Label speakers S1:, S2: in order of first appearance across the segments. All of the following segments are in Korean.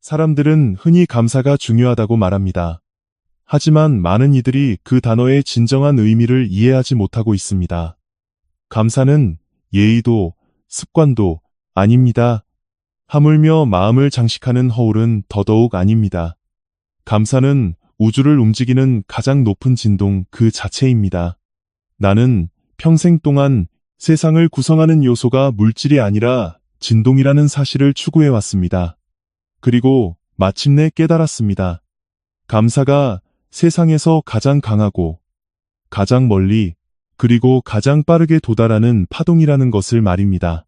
S1: 사람들은 흔히 감사가 중요하다고 말합니다. 하지만 많은 이들이 그 단어의 진정한 의미를 이해하지 못하고 있습니다. 감사는 예의도 습관도 아닙니다. 하물며 마음을 장식하는 허울은 더더욱 아닙니다. 감사는 우주를 움직이는 가장 높은 진동 그 자체입니다. 나는 평생 동안 세상을 구성하는 요소가 물질이 아니라 진동이라는 사실을 추구해왔습니다. 그리고 마침내 깨달았습니다. 감사가 세상에서 가장 강하고 가장 멀리 그리고 가장 빠르게 도달하는 파동이라는 것을 말입니다.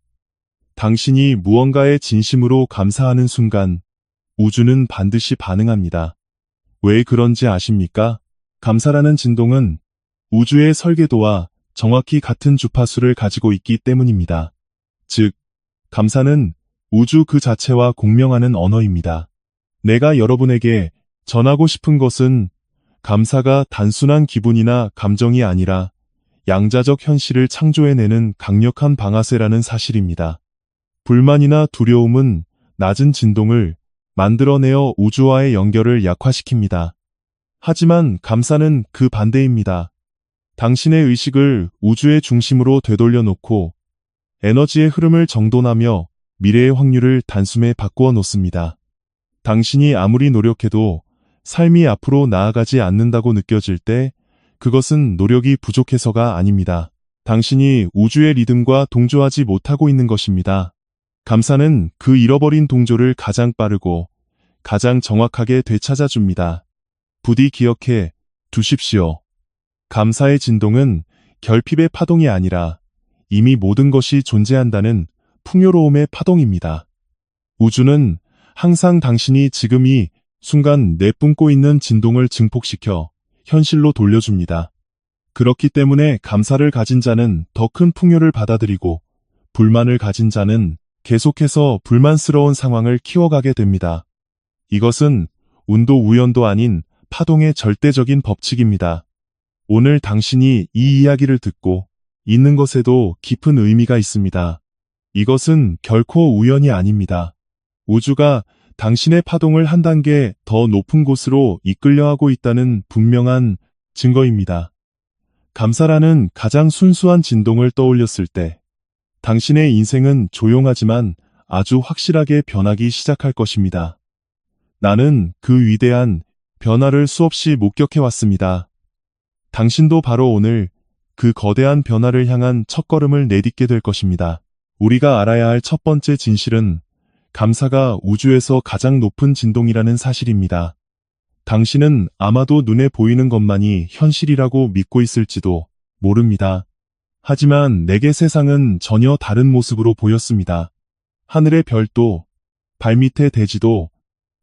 S1: 당신이 무언가에 진심으로 감사하는 순간 우주는 반드시 반응합니다. 왜 그런지 아십니까? 감사라는 진동은 우주의 설계도와 정확히 같은 주파수를 가지고 있기 때문입니다. 즉, 감사는 우주 그 자체와 공명하는 언어입니다. 내가 여러분에게 전하고 싶은 것은 감사가 단순한 기분이나 감정이 아니라 양자적 현실을 창조해내는 강력한 방아쇠라는 사실입니다. 불만이나 두려움은 낮은 진동을 만들어내어 우주와의 연결을 약화시킵니다. 하지만 감사는 그 반대입니다. 당신의 의식을 우주의 중심으로 되돌려 놓고 에너지의 흐름을 정돈하며 미래의 확률을 단숨에 바꾸어 놓습니다. 당신이 아무리 노력해도 삶이 앞으로 나아가지 않는다고 느껴질 때 그것은 노력이 부족해서가 아닙니다. 당신이 우주의 리듬과 동조하지 못하고 있는 것입니다. 감사는 그 잃어버린 동조를 가장 빠르고 가장 정확하게 되찾아줍니다. 부디 기억해 두십시오. 감사의 진동은 결핍의 파동이 아니라 이미 모든 것이 존재한다는 풍요로움의 파동입니다. 우주는 항상 당신이 지금 이 순간 내뿜고 있는 진동을 증폭시켜 현실로 돌려줍니다. 그렇기 때문에 감사를 가진 자는 더 큰 풍요를 받아들이고 불만을 가진 자는 계속해서 불만스러운 상황을 키워가게 됩니다. 이것은 운도 우연도 아닌 파동의 절대적인 법칙입니다. 오늘 당신이 이 이야기를 듣고 있는 것에도 깊은 의미가 있습니다. 이것은 결코 우연이 아닙니다. 우주가 당신의 파동을 한 단계 더 높은 곳으로 이끌려 하고 있다는 분명한 증거입니다. 감사라는 가장 순수한 진동을 떠올렸을 때 당신의 인생은 조용하지만 아주 확실하게 변하기 시작할 것입니다. 나는 그 위대한 변화를 수없이 목격해왔습니다. 당신도 바로 오늘 그 거대한 변화를 향한 첫걸음을 내딛게 될 것입니다. 우리가 알아야 할 첫 번째 진실은 감사가 우주에서 가장 높은 진동이라는 사실입니다. 당신은 아마도 눈에 보이는 것만이 현실이라고 믿고 있을지도 모릅니다. 하지만 내게 세상은 전혀 다른 모습으로 보였습니다. 하늘의 별도, 발밑의 대지도,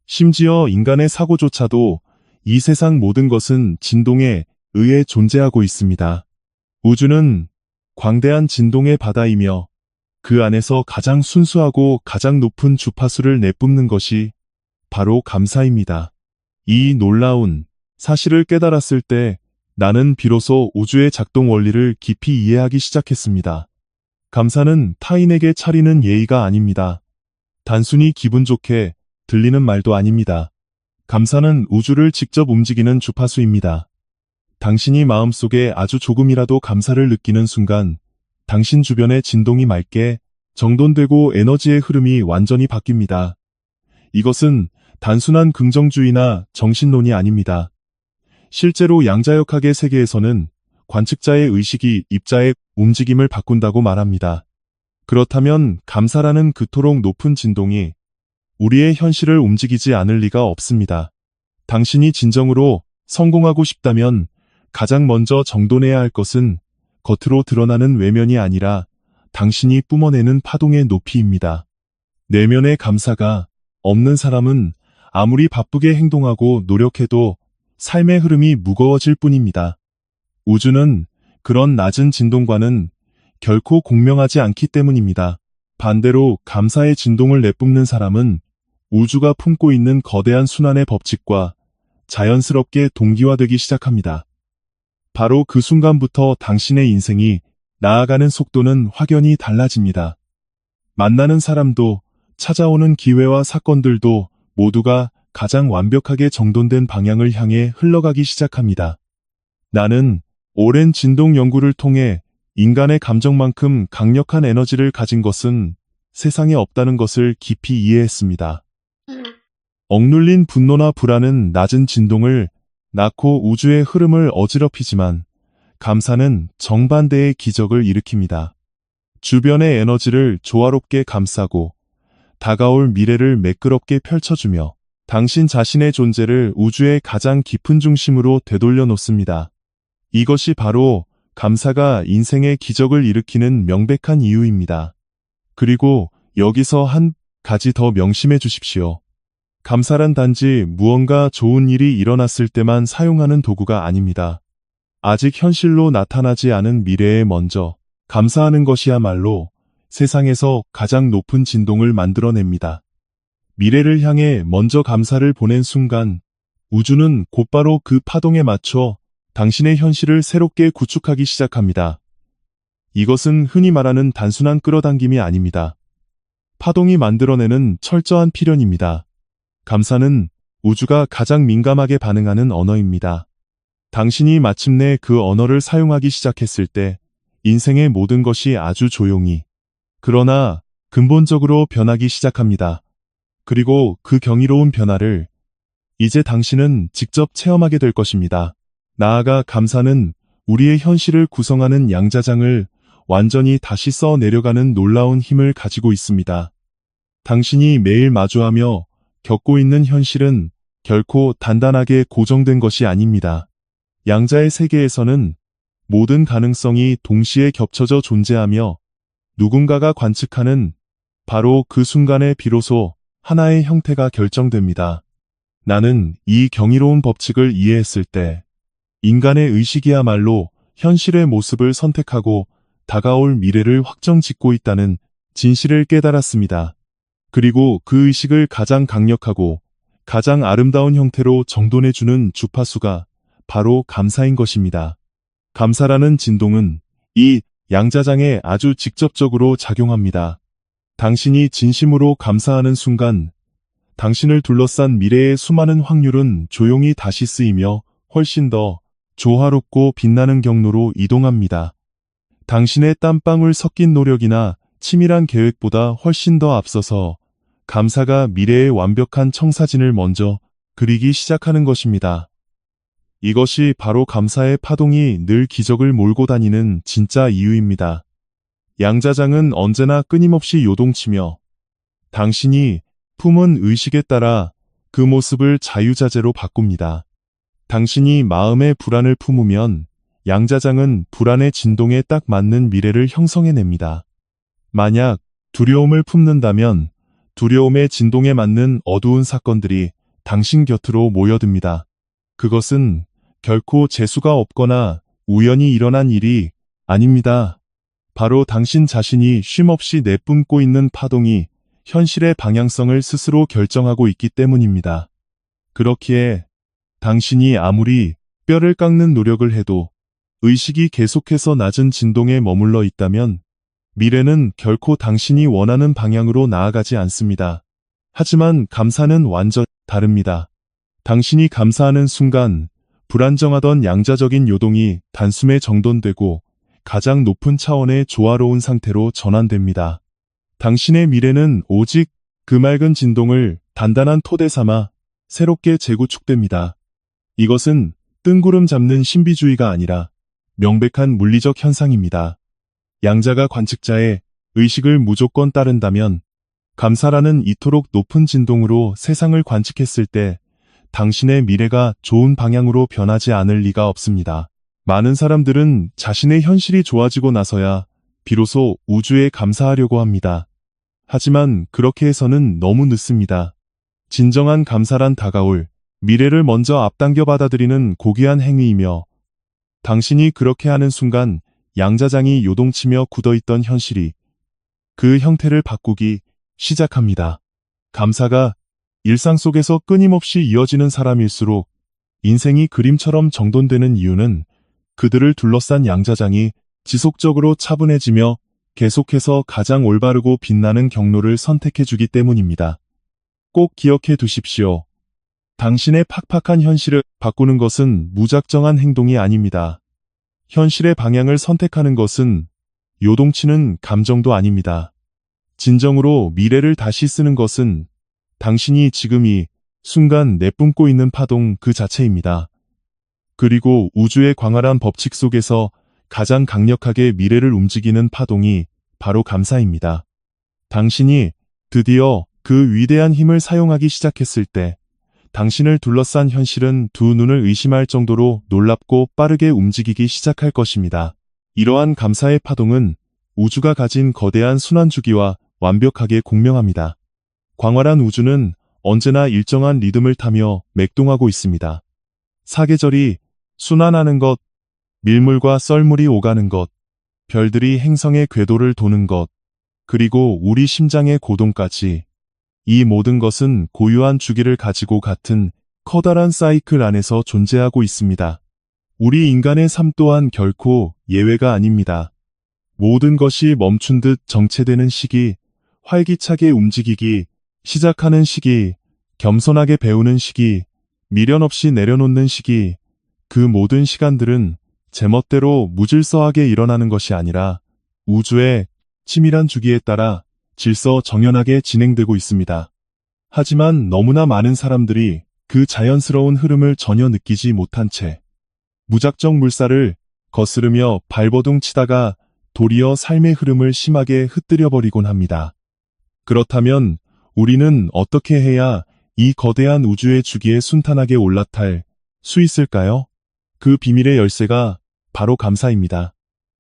S1: 심지어 인간의 사고조차도 이 세상 모든 것은 진동에 의해 존재하고 있습니다. 우주는 광대한 진동의 바다이며 그 안에서 가장 순수하고 가장 높은 주파수를 내뿜는 것이 바로 감사입니다. 이 놀라운 사실을 깨달았을 때 나는 비로소 우주의 작동 원리를 깊이 이해하기 시작했습니다. 감사는 타인에게 차리는 예의가 아닙니다. 단순히 기분 좋게 들리는 말도 아닙니다. 감사는 우주를 직접 움직이는 주파수입니다. 당신이 마음속에 아주 조금이라도 감사를 느끼는 순간 당신 주변의 진동이 맑게 정돈되고 에너지의 흐름이 완전히 바뀝니다. 이것은 단순한 긍정주의나 정신론이 아닙니다. 실제로 양자역학의 세계에서는 관측자의 의식이 입자의 움직임을 바꾼다고 말합니다. 그렇다면 감사라는 그토록 높은 진동이 우리의 현실을 움직이지 않을 리가 없습니다. 당신이 진정으로 성공하고 싶다면 가장 먼저 정돈해야 할 것은 겉으로 드러나는 외면이 아니라 당신이 뿜어내는 파동의 높이입니다. 내면의 감사가 없는 사람은 아무리 바쁘게 행동하고 노력해도 삶의 흐름이 무거워질 뿐입니다. 우주는 그런 낮은 진동과는 결코 공명하지 않기 때문입니다. 반대로 감사의 진동을 내뿜는 사람은 우주가 품고 있는 거대한 순환의 법칙과 자연스럽게 동기화되기 시작합니다. 바로 그 순간부터 당신의 인생이 나아가는 속도는 확연히 달라집니다. 만나는 사람도 찾아오는 기회와 사건들도 모두가 가장 완벽하게 정돈된 방향을 향해 흘러가기 시작합니다. 나는 오랜 진동 연구를 통해 인간의 감정만큼 강력한 에너지를 가진 것은 세상에 없다는 것을 깊이 이해했습니다. 억눌린 분노나 불안은 낮은 진동을 낳고 우주의 흐름을 어지럽히지만 감사는 정반대의 기적을 일으킵니다. 주변의 에너지를 조화롭게 감싸고 다가올 미래를 매끄럽게 펼쳐주며 당신 자신의 존재를 우주의 가장 깊은 중심으로 되돌려 놓습니다. 이것이 바로 감사가 인생의 기적을 일으키는 명백한 이유입니다. 그리고 여기서 한 가지 더 명심해 주십시오. 감사란 단지 무언가 좋은 일이 일어났을 때만 사용하는 도구가 아닙니다. 아직 현실로 나타나지 않은 미래에 먼저 감사하는 것이야말로 세상에서 가장 높은 진동을 만들어냅니다. 미래를 향해 먼저 감사를 보낸 순간 우주는 곧바로 그 파동에 맞춰 당신의 현실을 새롭게 구축하기 시작합니다. 이것은 흔히 말하는 단순한 끌어당김이 아닙니다. 파동이 만들어내는 철저한 필연입니다. 감사는 우주가 가장 민감하게 반응하는 언어입니다. 당신이 마침내 그 언어를 사용하기 시작했을 때 인생의 모든 것이 아주 조용히 그러나 근본적으로 변하기 시작합니다. 그리고 그 경이로운 변화를 이제 당신은 직접 체험하게 될 것입니다. 나아가 감사는 우리의 현실을 구성하는 양자장을 완전히 다시 써 내려가는 놀라운 힘을 가지고 있습니다. 당신이 매일 마주하며 겪고 있는 현실은 결코 단단하게 고정된 것이 아닙니다. 양자의 세계에서는 모든 가능성이 동시에 겹쳐져 존재하며 누군가가 관측하는 바로 그 순간에 비로소 하나의 형태가 결정됩니다. 나는 이 경이로운 법칙을 이해했을 때 인간의 의식이야말로 현실의 모습을 선택하고 다가올 미래를 확정짓고 있다는 진실을 깨달았습니다. 그리고 그 의식을 가장 강력하고 가장 아름다운 형태로 정돈해주는 주파수가 바로 감사인 것입니다. 감사라는 진동은 이 양자장에 아주 직접적으로 작용합니다. 당신이 진심으로 감사하는 순간 당신을 둘러싼 미래의 수많은 확률은 조용히 다시 쓰이며 훨씬 더 조화롭고 빛나는 경로로 이동합니다. 당신의 땀방울 섞인 노력이나 치밀한 계획보다 훨씬 더 앞서서 감사가 미래의 완벽한 청사진을 먼저 그리기 시작하는 것입니다. 이것이 바로 감사의 파동이 늘 기적을 몰고 다니는 진짜 이유입니다. 양자장은 언제나 끊임없이 요동치며 당신이 품은 의식에 따라 그 모습을 자유자재로 바꿉니다. 당신이 마음의 불안을 품으면 양자장은 불안의 진동에 딱 맞는 미래를 형성해냅니다. 만약 두려움을 품는다면 두려움의 진동에 맞는 어두운 사건들이 당신 곁으로 모여듭니다. 그것은 결코 재수가 없거나 우연히 일어난 일이 아닙니다. 바로 당신 자신이 쉼없이 내뿜고 있는 파동이 현실의 방향성을 스스로 결정하고 있기 때문입니다. 그렇기에 당신이 아무리 뼈를 깎는 노력을 해도 의식이 계속해서 낮은 진동에 머물러 있다면 미래는 결코 당신이 원하는 방향으로 나아가지 않습니다. 하지만 감사는 완전 다릅니다. 당신이 감사하는 순간 불안정하던 양자적인 요동이 단숨에 정돈되고 가장 높은 차원의 조화로운 상태로 전환됩니다. 당신의 미래는 오직 그 맑은 진동을 단단한 토대 삼아 새롭게 재구축됩니다. 이것은 뜬구름 잡는 신비주의가 아니라 명백한 물리적 현상입니다. 양자가 관측자의 의식을 무조건 따른다면 감사라는 이토록 높은 진동으로 세상을 관측했을 때 당신의 미래가 좋은 방향으로 변하지 않을 리가 없습니다. 많은 사람들은 자신의 현실이 좋아지고 나서야 비로소 우주에 감사하려고 합니다. 하지만 그렇게 해서는 너무 늦습니다. 진정한 감사란 다가올 미래를 먼저 앞당겨 받아들이는 고귀한 행위이며 당신이 그렇게 하는 순간 양자장이 요동치며 굳어있던 현실이 그 형태를 바꾸기 시작합니다. 감사가 일상 속에서 끊임없이 이어지는 사람일수록 인생이 그림처럼 정돈되는 이유는 그들을 둘러싼 양자장이 지속적으로 차분해지며 계속해서 가장 올바르고 빛나는 경로를 선택해주기 때문입니다. 꼭 기억해 두십시오. 당신의 팍팍한 현실을 바꾸는 것은 무작정한 행동이 아닙니다. 현실의 방향을 선택하는 것은 요동치는 감정도 아닙니다. 진정으로 미래를 다시 쓰는 것은 당신이 지금 이 순간 내뿜고 있는 파동 그 자체입니다. 그리고 우주의 광활한 법칙 속에서 가장 강력하게 미래를 움직이는 파동이 바로 감사입니다. 당신이 드디어 그 위대한 힘을 사용하기 시작했을 때 당신을 둘러싼 현실은 두 눈을 의심할 정도로 놀랍고 빠르게 움직이기 시작할 것입니다. 이러한 감사의 파동은 우주가 가진 거대한 순환주기와 완벽하게 공명합니다. 광활한 우주는 언제나 일정한 리듬을 타며 맥동하고 있습니다. 사계절이 순환하는 것, 밀물과 썰물이 오가는 것, 별들이 행성의 궤도를 도는 것, 그리고 우리 심장의 고동까지. 이 모든 것은 고유한 주기를 가지고 같은 커다란 사이클 안에서 존재하고 있습니다. 우리 인간의 삶 또한 결코 예외가 아닙니다. 모든 것이 멈춘 듯 정체되는 시기, 활기차게 움직이기 시작하는 시기, 겸손하게 배우는 시기, 미련 없이 내려놓는 시기, 그 모든 시간들은 제멋대로 무질서하게 일어나는 것이 아니라 우주의 치밀한 주기에 따라 질서 정연하게 진행되고 있습니다. 하지만 너무나 많은 사람들이 그 자연스러운 흐름을 전혀 느끼지 못한 채 무작정 물살을 거스르며 발버둥 치다가 도리어 삶의 흐름을 심하게 흩뜨려버리곤 합니다. 그렇다면 우리는 어떻게 해야 이 거대한 우주의 주기에 순탄하게 올라탈 수 있을까요? 그 비밀의 열쇠가 바로 감사입니다.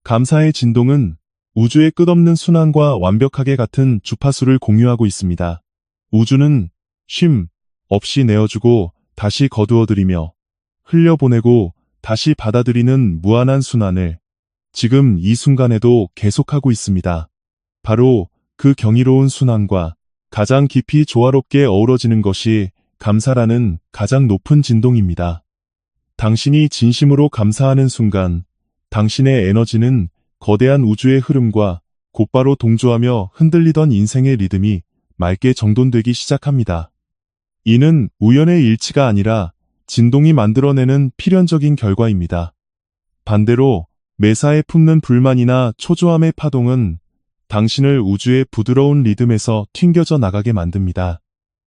S1: 감사의 진동은 우주의 끝없는 순환과 완벽하게 같은 주파수를 공유하고 있습니다. 우주는 쉼 없이 내어주고 다시 거두어들이며 흘려보내고 다시 받아들이는 무한한 순환을 지금 이 순간에도 계속하고 있습니다. 바로 그 경이로운 순환과 가장 깊이 조화롭게 어우러지는 것이 감사라는 가장 높은 진동입니다. 당신이 진심으로 감사하는 순간 당신의 에너지는 거대한 우주의 흐름과 곧바로 동조하며 흔들리던 인생의 리듬이 맑게 정돈되기 시작합니다. 이는 우연의 일치가 아니라 진동이 만들어내는 필연적인 결과입니다. 반대로 매사에 품는 불만이나 초조함의 파동은 당신을 우주의 부드러운 리듬에서 튕겨져 나가게 만듭니다.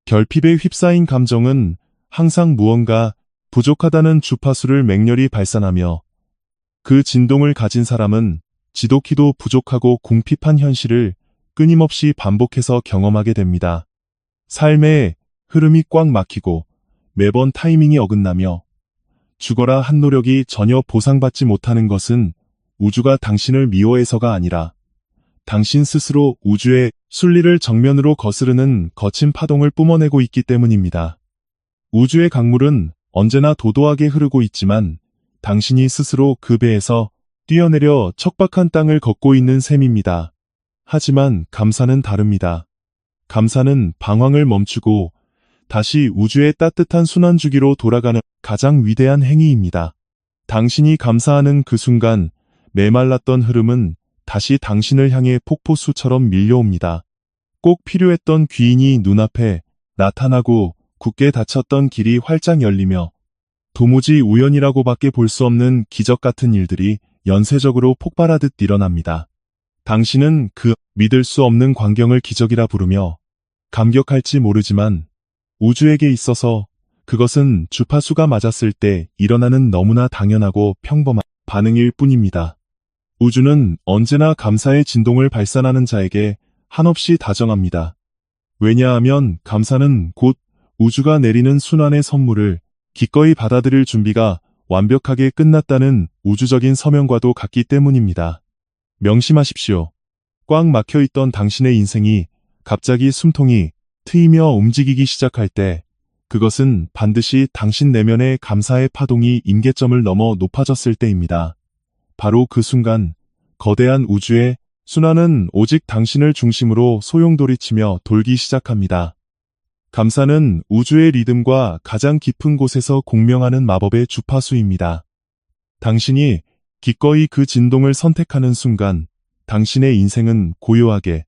S1: 결핍에 휩싸인 감정은 항상 무언가 부족하다는 주파수를 맹렬히 발산하며 그 진동을 가진 사람은 지독히도 부족하고 궁핍한 현실을 끊임없이 반복해서 경험하게 됩니다. 삶의 흐름이 꽉 막히고 매번 타이밍이 어긋나며 죽어라 한 노력이 전혀 보상받지 못하는 것은 우주가 당신을 미워해서가 아니라 당신 스스로 우주의 순리를 정면으로 거스르는 거친 파동을 뿜어내고 있기 때문입니다. 우주의 강물은 언제나 도도하게 흐르고 있지만 당신이 스스로 그 배에서 뛰어내려 척박한 땅을 걷고 있는 셈입니다. 하지만 감사는 다릅니다. 감사는 방황을 멈추고 다시 우주의 따뜻한 순환주기로 돌아가는 가장 위대한 행위입니다. 당신이 감사하는 그 순간 메말랐던 흐름은 다시 당신을 향해 폭포수처럼 밀려옵니다. 꼭 필요했던 귀인이 눈앞에 나타나고 굳게 닫혔던 길이 활짝 열리며 도무지 우연이라고밖에 볼 수 없는 기적 같은 일들이 연쇄적으로 폭발하듯 일어납니다. 당신은 그 믿을 수 없는 광경을 기적이라 부르며 감격할지 모르지만 우주에게 있어서 그것은 주파수가 맞았을 때 일어나는 너무나 당연하고 평범한 반응일 뿐입니다. 우주는 언제나 감사의 진동을 발산하는 자에게 한없이 다정합니다. 왜냐하면 감사는 곧 우주가 내리는 순환의 선물을 기꺼이 받아들일 준비가 완벽하게 끝났다는 우주적인 서명과도 같기 때문입니다. 명심하십시오. 꽉 막혀있던 당신의 인생이 갑자기 숨통이 트이며 움직이기 시작할 때 그것은 반드시 당신 내면의 감사의 파동이 임계점을 넘어 높아졌을 때입니다. 바로 그 순간 거대한 우주의 순환은 오직 당신을 중심으로 소용돌이치며 돌기 시작합니다. 감사는 우주의 리듬과 가장 깊은 곳에서 공명하는 마법의 주파수입니다. 당신이 기꺼이 그 진동을 선택하는 순간 당신의 인생은 고요하게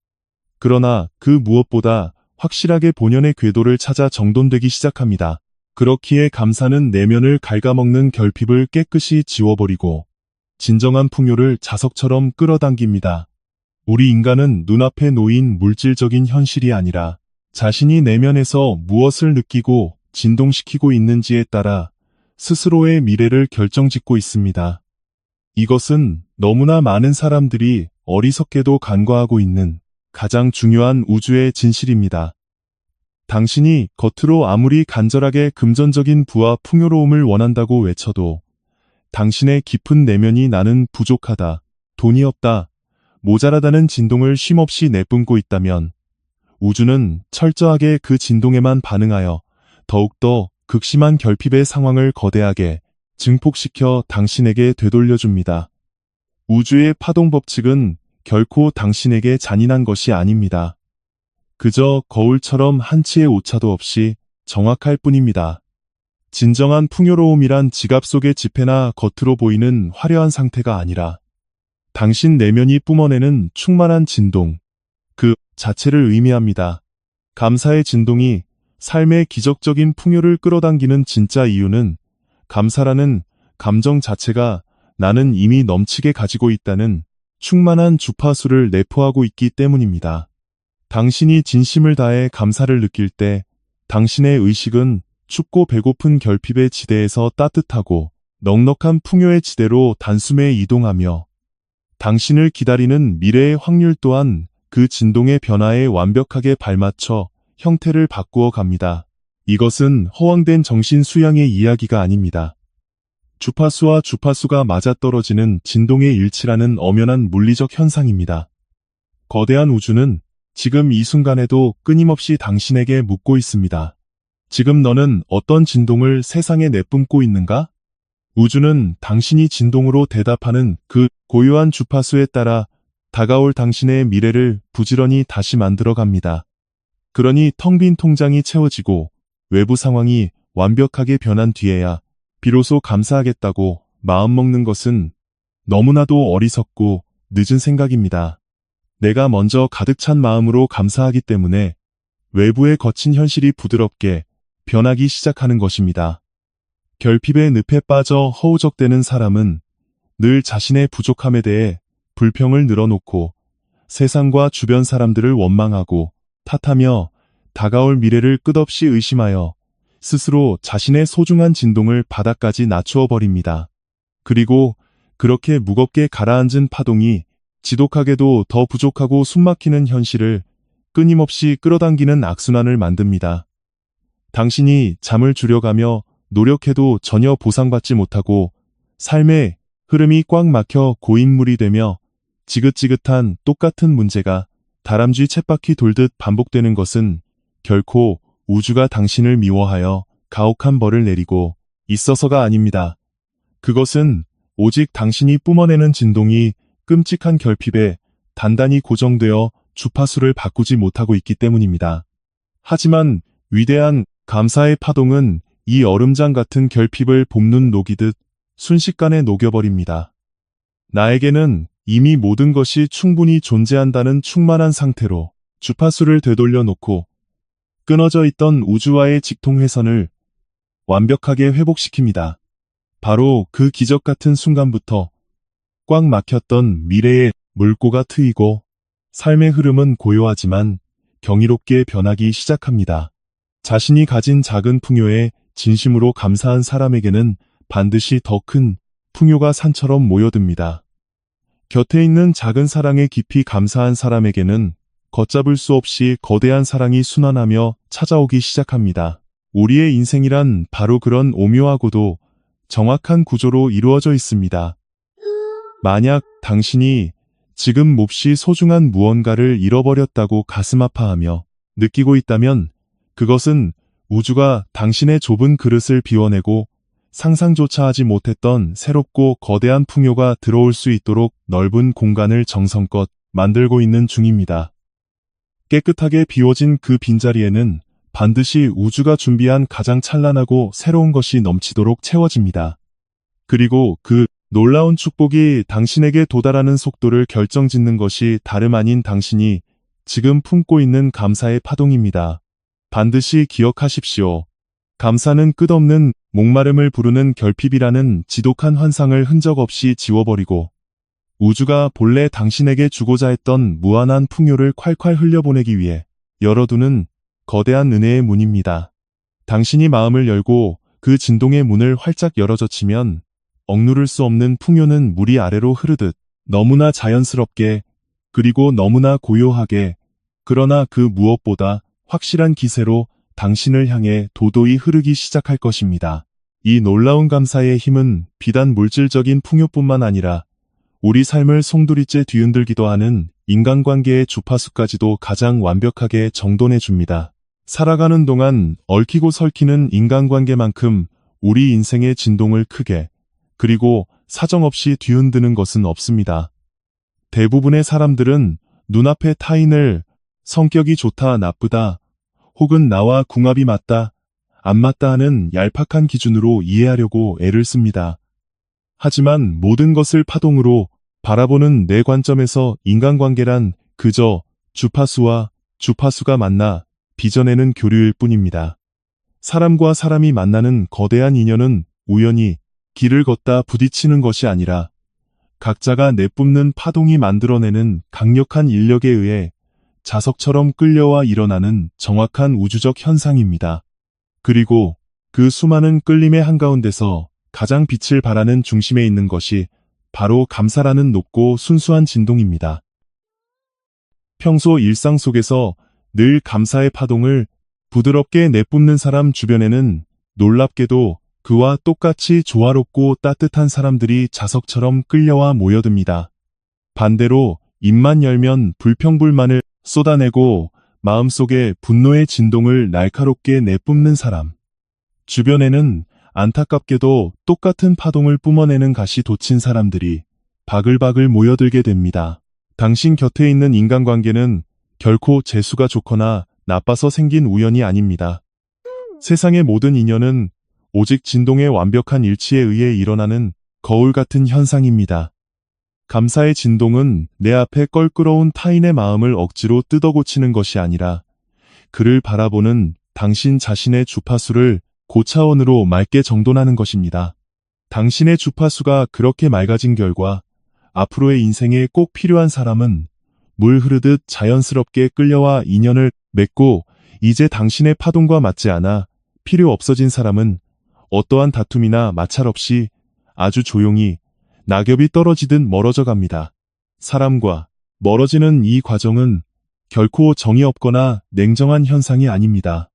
S1: 그러나 그 무엇보다 확실하게 본연의 궤도를 찾아 정돈되기 시작합니다. 그렇기에 감사는 내면을 갉아먹는 결핍을 깨끗이 지워버리고 진정한 풍요를 자석처럼 끌어당깁니다. 우리 인간은 눈앞에 놓인 물질적인 현실이 아니라 자신이 내면에서 무엇을 느끼고 진동시키고 있는지에 따라 스스로의 미래를 결정짓고 있습니다. 이것은 너무나 많은 사람들이 어리석게도 간과하고 있는 가장 중요한 우주의 진실입니다. 당신이 겉으로 아무리 간절하게 금전적인 부와 풍요로움을 원한다고 외쳐도 당신의 깊은 내면이 나는 부족하다, 돈이 없다, 모자라다는 진동을 쉼없이 내뿜고 있다면 우주는 철저하게 그 진동에만 반응하여 더욱더 극심한 결핍의 상황을 거대하게 증폭시켜 당신에게 되돌려줍니다. 우주의 파동 법칙은 결코 당신에게 잔인한 것이 아닙니다. 그저 거울처럼 한치의 오차도 없이 정확할 뿐입니다. 진정한 풍요로움이란 지갑 속의 지폐나 겉으로 보이는 화려한 상태가 아니라 당신 내면이 뿜어내는 충만한 진동, 그 자체를 의미합니다. 감사의 진동이 삶의 기적적인 풍요를 끌어당기는 진짜 이유는 감사라는 감정 자체가 나는 이미 넘치게 가지고 있다는 충만한 주파수를 내포하고 있기 때문입니다. 당신이 진심을 다해 감사를 느낄 때 당신의 의식은 춥고 배고픈 결핍의 지대에서 따뜻하고 넉넉한 풍요의 지대로 단숨에 이동하며 당신을 기다리는 미래의 확률 또한 그 진동의 변화에 완벽하게 발맞춰 형태를 바꾸어 갑니다. 이것은 허황된 정신 수양의 이야기가 아닙니다. 주파수와 주파수가 맞아떨어지는 진동의 일치라는 엄연한 물리적 현상입니다. 거대한 우주는 지금 이 순간에도 끊임없이 당신에게 묻고 있습니다. 지금 너는 어떤 진동을 세상에 내뿜고 있는가? 우주는 당신이 진동으로 대답하는 그 고요한 주파수에 따라 다가올 당신의 미래를 부지런히 다시 만들어 갑니다. 그러니 텅 빈 통장이 채워지고 외부 상황이 완벽하게 변한 뒤에야 비로소 감사하겠다고 마음먹는 것은 너무나도 어리석고 늦은 생각입니다. 내가 먼저 가득 찬 마음으로 감사하기 때문에 외부의 거친 현실이 부드럽게 변하기 시작하는 것입니다. 결핍의 늪에 빠져 허우적대는 사람은 늘 자신의 부족함에 대해 불평을 늘어놓고 세상과 주변 사람들을 원망하고 탓하며 다가올 미래를 끝없이 의심하여 스스로 자신의 소중한 진동을 바닥까지 낮추어 버립니다. 그리고 그렇게 무겁게 가라앉은 파동이 지독하게도 더 부족하고 숨막히는 현실을 끊임없이 끌어당기는 악순환을 만듭니다. 당신이 잠을 줄여가며 노력해도 전혀 보상받지 못하고 삶의 흐름이 꽉 막혀 고인물이 되며 지긋지긋한 똑같은 문제가 다람쥐 쳇바퀴 돌듯 반복되는 것은 결코 우주가 당신을 미워하여 가혹한 벌을 내리고 있어서가 아닙니다. 그것은 오직 당신이 뿜어내는 진동이 끔찍한 결핍에 단단히 고정되어 주파수를 바꾸지 못하고 있기 때문입니다. 하지만 위대한 감사의 파동은 이 얼음장 같은 결핍을 봄눈 녹이듯 순식간에 녹여버립니다. 나에게는 이미 모든 것이 충분히 존재한다는 충만한 상태로 주파수를 되돌려 놓고 끊어져 있던 우주와의 직통회선을 완벽하게 회복시킵니다. 바로 그 기적 같은 순간부터 꽉 막혔던 미래의 물꼬가 트이고 삶의 흐름은 고요하지만 경이롭게 변하기 시작합니다. 자신이 가진 작은 풍요에 진심으로 감사한 사람에게는 반드시 더 큰 풍요가 산처럼 모여듭니다. 곁에 있는 작은 사랑에 깊이 감사한 사람에게는 걷잡을 수 없이 거대한 사랑이 순환하며 찾아오기 시작합니다. 우리의 인생이란 바로 그런 오묘하고도 정확한 구조로 이루어져 있습니다. 만약 당신이 지금 몹시 소중한 무언가를 잃어버렸다고 가슴 아파하며 느끼고 있다면 그것은 우주가 당신의 좁은 그릇을 비워내고 상상조차 하지 못했던 새롭고 거대한 풍요가 들어올 수 있도록 넓은 공간을 정성껏 만들고 있는 중입니다. 깨끗하게 비워진 그 빈자리에는 반드시 우주가 준비한 가장 찬란하고 새로운 것이 넘치도록 채워집니다. 그리고 그 놀라운 축복이 당신에게 도달하는 속도를 결정짓는 것이 다름 아닌 당신이 지금 품고 있는 감사의 파동입니다. 반드시 기억하십시오. 감사는 끝없는 목마름을 부르는 결핍이라는 지독한 환상을 흔적 없이 지워버리고 우주가 본래 당신에게 주고자 했던 무한한 풍요를 콸콸 흘려보내기 위해 열어두는 거대한 은혜의 문입니다. 당신이 마음을 열고 그 진동의 문을 활짝 열어젖히면 억누를 수 없는 풍요는 물이 아래로 흐르듯 너무나 자연스럽게 그리고 너무나 고요하게 그러나 그 무엇보다 확실한 기세로 당신을 향해 도도히 흐르기 시작할 것입니다. 이 놀라운 감사의 힘은 비단 물질적인 풍요뿐만 아니라 우리 삶을 송두리째 뒤흔들기도 하는 인간관계의 주파수까지도 가장 완벽하게 정돈해 줍니다. 살아가는 동안 얽히고 설키는 인간관계만큼 우리 인생의 진동을 크게 그리고 사정없이 뒤흔드는 것은 없습니다. 대부분의 사람들은 눈앞의 타인을 성격이 좋다, 나쁘다, 혹은 나와 궁합이 맞다, 안 맞다 하는 얄팍한 기준으로 이해하려고 애를 씁니다. 하지만 모든 것을 파동으로 바라보는 내 관점에서 인간관계란 그저 주파수와 주파수가 만나 빚어내는 교류일 뿐입니다. 사람과 사람이 만나는 거대한 인연은 우연히 길을 걷다 부딪히는 것이 아니라 각자가 내뿜는 파동이 만들어내는 강력한 인력에 의해 자석처럼 끌려와 일어나는 정확한 우주적 현상입니다. 그리고 그 수많은 끌림의 한가운데서 가장 빛을 발하는 중심에 있는 것이 바로 감사라는 높고 순수한 진동입니다. 평소 일상 속에서 늘 감사의 파동을 부드럽게 내뿜는 사람 주변에는 놀랍게도 그와 똑같이 조화롭고 따뜻한 사람들이 자석처럼 끌려와 모여듭니다. 반대로 입만 열면 불평불만을 쏟아내고 마음속에 분노의 진동을 날카롭게 내뿜는 사람 주변에는 안타깝게도 똑같은 파동을 뿜어내는 가시 돋친 사람들이 바글바글 모여들게 됩니다. 당신 곁에 있는 인간관계는 결코 재수가 좋거나 나빠서 생긴 우연이 아닙니다. 세상의 모든 인연은 오직 진동의 완벽한 일치에 의해 일어나는 거울 같은 현상입니다. 감사의 진동은 내 앞에 껄끄러운 타인의 마음을 억지로 뜯어고치는 것이 아니라 그를 바라보는 당신 자신의 주파수를 고차원으로 맑게 정돈하는 것입니다. 당신의 주파수가 그렇게 맑아진 결과 앞으로의 인생에 꼭 필요한 사람은 물 흐르듯 자연스럽게 끌려와 인연을 맺고 이제 당신의 파동과 맞지 않아 필요 없어진 사람은 어떠한 다툼이나 마찰 없이 아주 조용히 낙엽이 떨어지듯 멀어져 갑니다. 사람과 멀어지는 이 과정은 결코 정이 없거나 냉정한 현상이 아닙니다.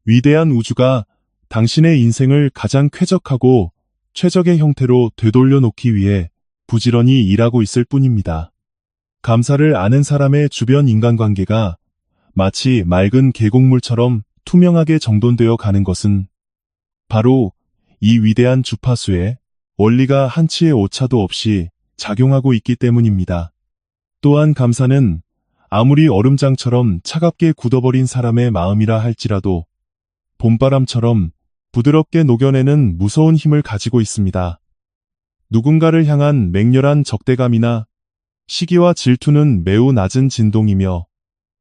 S1: 위대한 우주가 당신의 인생을 가장 쾌적하고 최적의 형태로 되돌려 놓기 위해 부지런히 일하고 있을 뿐입니다. 감사를 아는 사람의 주변 인간관계가 마치 맑은 계곡물처럼 투명하게 정돈되어 가는 것은 바로 이 위대한 주파수에 원리가 한치의 오차도 없이 작용하고 있기 때문입니다. 또한 감사는 아무리 얼음장처럼 차갑게 굳어버린 사람의 마음이라 할지라도 봄바람처럼 부드럽게 녹여내는 무서운 힘을 가지고 있습니다. 누군가를 향한 맹렬한 적대감이나 시기와 질투는 매우 낮은 진동이며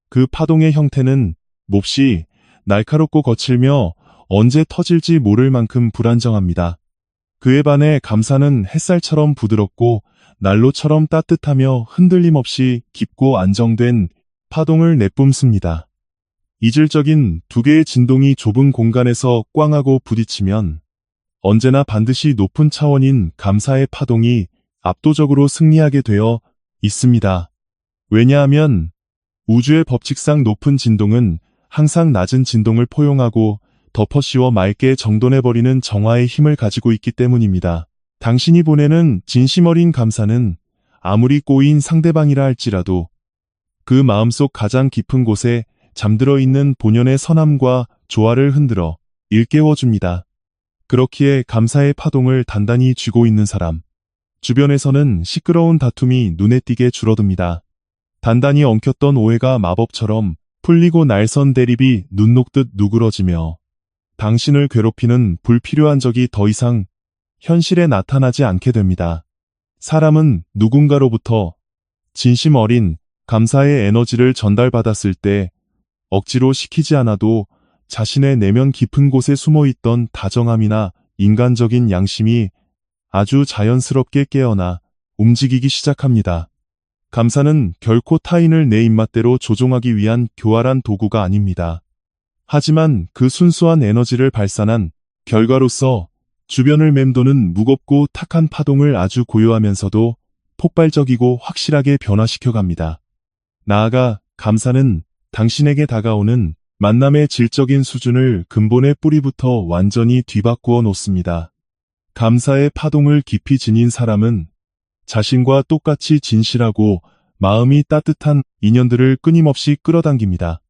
S1: 그 파동의 형태는 몹시 날카롭고 거칠며 언제 터질지 모를 만큼 불안정합니다. 그에 반해 감사는 햇살처럼 부드럽고 난로처럼 따뜻하며 흔들림 없이 깊고 안정된 파동을 내뿜습니다. 이질적인 두 개의 진동이 좁은 공간에서 꽝하고 부딪히면 언제나 반드시 높은 차원인 감사의 파동이 압도적으로 승리하게 되어 있습니다. 왜냐하면 우주의 법칙상 높은 진동은 항상 낮은 진동을 포용하고 덮어씌워 맑게 정돈해버리는 정화의 힘을 가지고 있기 때문입니다. 당신이 보내는 진심 어린 감사는 아무리 꼬인 상대방이라 할지라도 그 마음속 가장 깊은 곳에 잠들어 있는 본연의 선함과 조화를 흔들어 일깨워줍니다. 그렇기에 감사의 파동을 단단히 쥐고 있는 사람 주변에서는 시끄러운 다툼이 눈에 띄게 줄어듭니다. 단단히 엉켰던 오해가 마법처럼 풀리고 날선 대립이 눈 녹듯 누그러지며 당신을 괴롭히는 불필요한 적이 더 이상 현실에 나타나지 않게 됩니다. 사람은 누군가로부터 진심 어린 감사의 에너지를 전달받았을 때 억지로 시키지 않아도 자신의 내면 깊은 곳에 숨어있던 다정함이나 인간적인 양심이 아주 자연스럽게 깨어나 움직이기 시작합니다. 감사는 결코 타인을 내 입맛대로 조종하기 위한 교활한 도구가 아닙니다. 하지만 그 순수한 에너지를 발산한 결과로서 주변을 맴도는 무겁고 탁한 파동을 아주 고요하면서도 폭발적이고 확실하게 변화시켜 갑니다. 나아가 감사는 당신에게 다가오는 만남의 질적인 수준을 근본의 뿌리부터 완전히 뒤바꾸어 놓습니다. 감사의 파동을 깊이 지닌 사람은 자신과 똑같이 진실하고 마음이 따뜻한 인연들을 끊임없이 끌어당깁니다.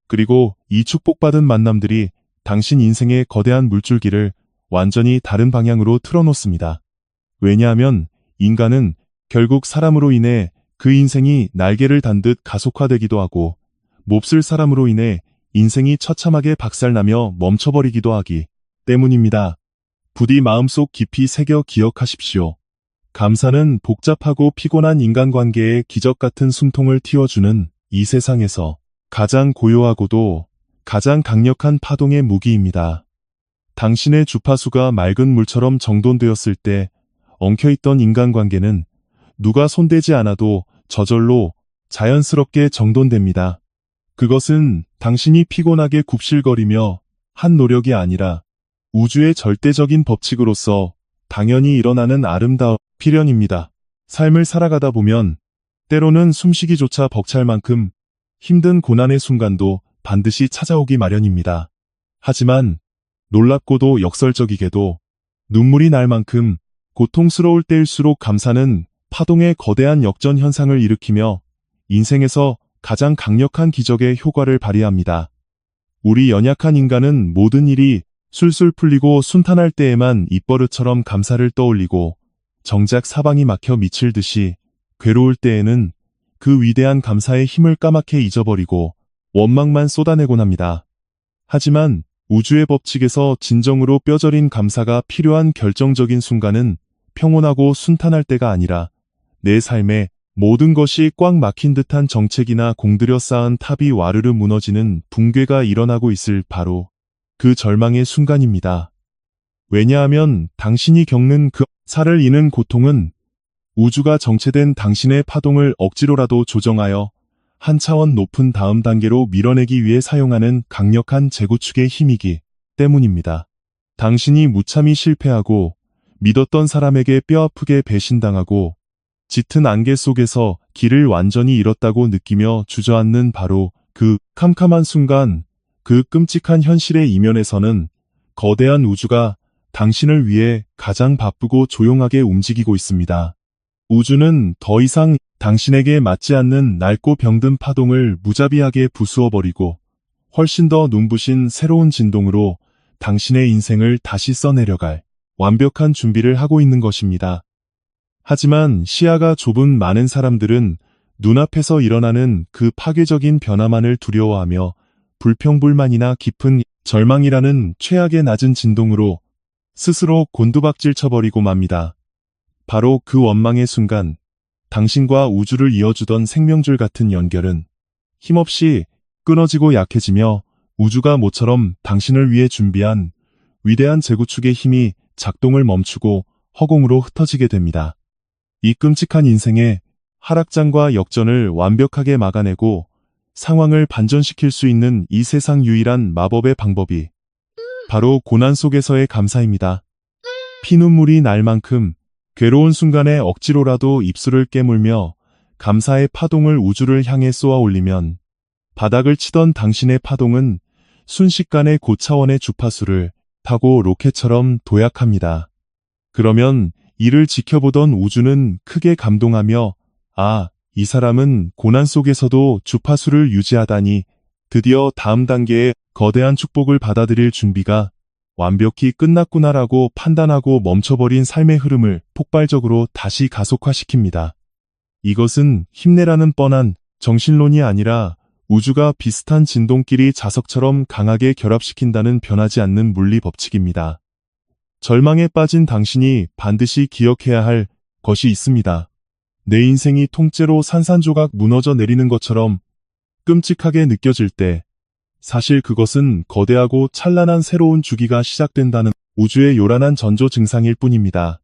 S1: 그리고 이 축복받은 만남들이 당신 인생의 거대한 물줄기를 완전히 다른 방향으로 틀어놓습니다. 왜냐하면 인간은 결국 사람으로 인해 그 인생이 날개를 단 듯 가속화되기도 하고 몹쓸 사람으로 인해 인생이 처참하게 박살나며 멈춰버리기도 하기 때문입니다. 부디 마음속 깊이 새겨 기억하십시오. 감사는 복잡하고 피곤한 인간관계에 기적 같은 숨통을 틔워주는 이 세상에서 가장 고요하고도 가장 강력한 파동의 무기입니다. 당신의 주파수가 맑은 물처럼 정돈되었을 때 엉켜있던 인간관계는 누가 손대지 않아도 저절로 자연스럽게 정돈됩니다. 그것은 당신이 피곤하게 굽실거리며 한 노력이 아니라 우주의 절대적인 법칙으로서 당연히 일어나는 아름다운 필연입니다. 삶을 살아가다 보면 때로는 숨쉬기조차 벅찰 만큼 힘든 고난의 순간도 반드시 찾아오기 마련입니다. 하지만 놀랍고도 역설적이게도 눈물이 날 만큼 고통스러울 때일수록 감사는 파동의 거대한 역전 현상을 일으키며 인생에서 가장 강력한 기적의 효과를 발휘합니다. 우리 연약한 인간은 모든 일이 술술 풀리고 순탄할 때에만 입버릇처럼 감사를 떠올리고 정작 사방이 막혀 미칠 듯이 괴로울 때에는 그 위대한 감사의 힘을 까맣게 잊어버리고 원망만 쏟아내곤 합니다. 하지만 우주의 법칙에서 진정으로 뼈저린 감사가 필요한 결정적인 순간은 평온하고 순탄할 때가 아니라 내 삶에 모든 것이 꽉 막힌 듯한 정책이나 공들여 쌓은 탑이 와르르 무너지는 붕괴가 일어나고 있을 바로 그 절망의 순간입니다. 왜냐하면 당신이 겪는 그 살을 이는 고통은 우주가 정체된 당신의 파동을 억지로라도 조정하여 한 차원 높은 다음 단계로 밀어내기 위해 사용하는 강력한 재구축의 힘이기 때문입니다. 당신이 무참히 실패하고 믿었던 사람에게 뼈아프게 배신당하고 짙은 안개 속에서 길을 완전히 잃었다고 느끼며 주저앉는 바로 그 캄캄한 순간, 그 끔찍한 현실의 이면에서는 거대한 우주가 당신을 위해 가장 바쁘고 조용하게 움직이고 있습니다. 우주는 더 이상 당신에게 맞지 않는 낡고 병든 파동을 무자비하게 부수어버리고 훨씬 더 눈부신 새로운 진동으로 당신의 인생을 다시 써내려갈 완벽한 준비를 하고 있는 것입니다. 하지만 시야가 좁은 많은 사람들은 눈앞에서 일어나는 그 파괴적인 변화만을 두려워하며 불평불만이나 깊은 절망이라는 최악의 낮은 진동으로 스스로 곤두박질 쳐버리고 맙니다. 바로 그 원망의 순간, 당신과 우주를 이어주던 생명줄 같은 연결은 힘없이 끊어지고 약해지며 우주가 모처럼 당신을 위해 준비한 위대한 재구축의 힘이 작동을 멈추고 허공으로 흩어지게 됩니다. 이 끔찍한 인생의 하락장과 역전을 완벽하게 막아내고 상황을 반전시킬 수 있는 이 세상 유일한 마법의 방법이 바로 고난 속에서의 감사입니다. 피눈물이 날 만큼 괴로운 순간에 억지로라도 입술을 깨물며 감사의 파동을 우주를 향해 쏘아 올리면 바닥을 치던 당신의 파동은 순식간에 고차원의 주파수를 타고 로켓처럼 도약합니다. 그러면 이를 지켜보던 우주는 크게 감동하며 아, 이 사람은 고난 속에서도 주파수를 유지하다니 드디어 다음 단계의 거대한 축복을 받아들일 준비가 완벽히 끝났구나라고 판단하고 멈춰버린 삶의 흐름을 폭발적으로 다시 가속화시킵니다. 이것은 힘내라는 뻔한 정신론이 아니라 우주가 비슷한 진동끼리 자석처럼 강하게 결합시킨다는 변하지 않는 물리 법칙입니다. 절망에 빠진 당신이 반드시 기억해야 할 것이 있습니다. 내 인생이 통째로 산산조각 무너져 내리는 것처럼 끔찍하게 느껴질 때, 사실 그것은 거대하고 찬란한 새로운 주기가 시작된다는 우주의 요란한 전조 증상일 뿐입니다.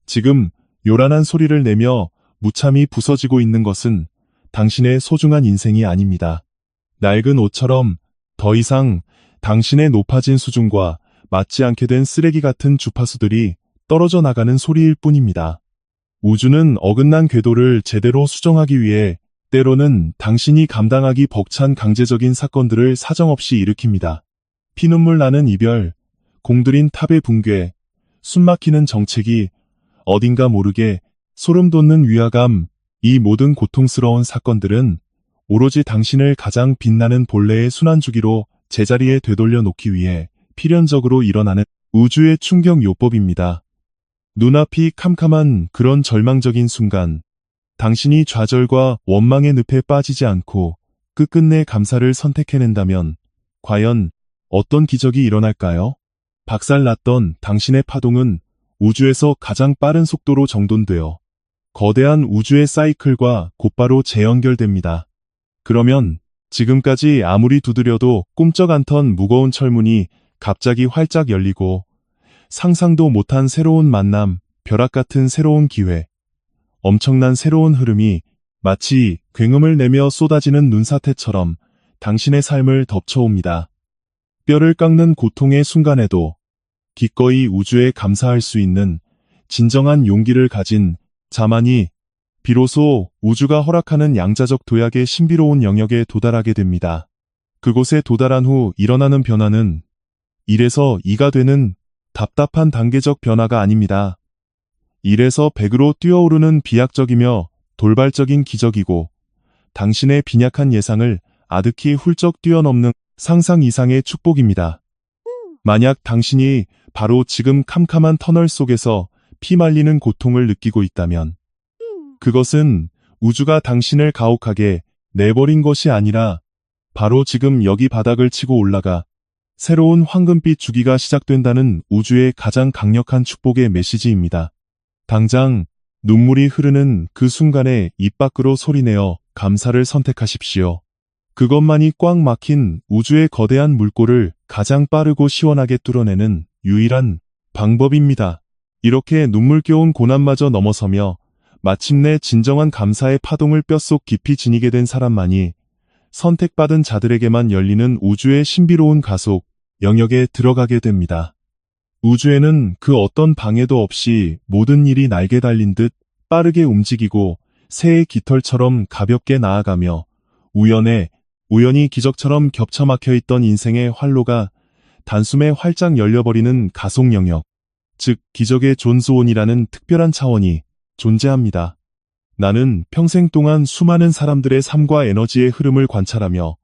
S1: 지금 요란한 소리를 내며 무참히 부서지고 있는 것은 당신의 소중한 인생이 아닙니다. 낡은 옷처럼 더 이상 당신의 높아진 수준과 맞지 않게 된 쓰레기 같은 주파수들이 떨어져 나가는 소리일 뿐입니다. 우주는 어긋난 궤도를 제대로 수정하기 위해 때로는 당신이 감당하기 벅찬 강제적인 사건들을 사정없이 일으킵니다. 피눈물 나는 이별, 공들인 탑의 붕괴, 숨막히는 정체기, 어딘가 모르게 소름 돋는 위화감, 이 모든 고통스러운 사건들은 오로지 당신을 가장 빛나는 본래의 순환주기로 제자리에 되돌려 놓기 위해 필연적으로 일어나는 우주의 충격 요법입니다. 눈앞이 캄캄한 그런 절망적인 순간, 당신이 좌절과 원망의 늪에 빠지지 않고 끝끝내 감사를 선택해낸다면 과연 어떤 기적이 일어날까요? 박살났던 당신의 파동은 우주에서 가장 빠른 속도로 정돈되어 거대한 우주의 사이클과 곧바로 재연결됩니다. 그러면 지금까지 아무리 두드려도 꿈쩍 않던 무거운 철문이 갑자기 활짝 열리고 상상도 못한 새로운 만남, 벼락 같은 새로운 기회, 엄청난 새로운 흐름이 마치 굉음을 내며 쏟아지는 눈사태처럼 당신의 삶을 덮쳐옵니다. 뼈를 깎는 고통의 순간에도 기꺼이 우주에 감사할 수 있는 진정한 용기를 가진 자만이 비로소 우주가 허락하는 양자적 도약의 신비로운 영역에 도달하게 됩니다. 그곳에 도달한 후 일어나는 변화는 1에서 2가 되는 답답한 단계적 변화가 아닙니다. 1에서 100으로 뛰어오르는 비약적이며 돌발적인 기적이고 당신의 빈약한 예상을 아득히 훌쩍 뛰어넘는 상상 이상의 축복입니다. 만약 당신이 바로 지금 캄캄한 터널 속에서 피말리는 고통을 느끼고 있다면 그것은 우주가 당신을 가혹하게 내버린 것이 아니라 바로 지금 여기 바닥을 치고 올라가 새로운 황금빛 주기가 시작된다는 우주의 가장 강력한 축복의 메시지입니다. 당장 눈물이 흐르는 그 순간에 입 밖으로 소리내어 감사를 선택하십시오. 그것만이 꽉 막힌 우주의 거대한 물꼬를 가장 빠르고 시원하게 뚫어내는 유일한 방법입니다. 이렇게 눈물겨운 고난마저 넘어서며 마침내 진정한 감사의 파동을 뼛속 깊이 지니게 된 사람만이 선택받은 자들에게만 열리는 우주의 신비로운 가속 영역에 들어가게 됩니다. 우주에는 그 어떤 방해도 없이 모든 일이 날개 달린 듯 빠르게 움직이고 새의 깃털처럼 가볍게 나아가며 우연히 기적처럼 겹쳐 막혀 있던 인생의 활로가 단숨에 활짝 열려버리는 가속 영역, 즉 기적의 존스온이라는 특별한 차원이 존재합니다. 나는 평생 동안 수많은 사람들의 삶과 에너지의 흐름을 관찰하며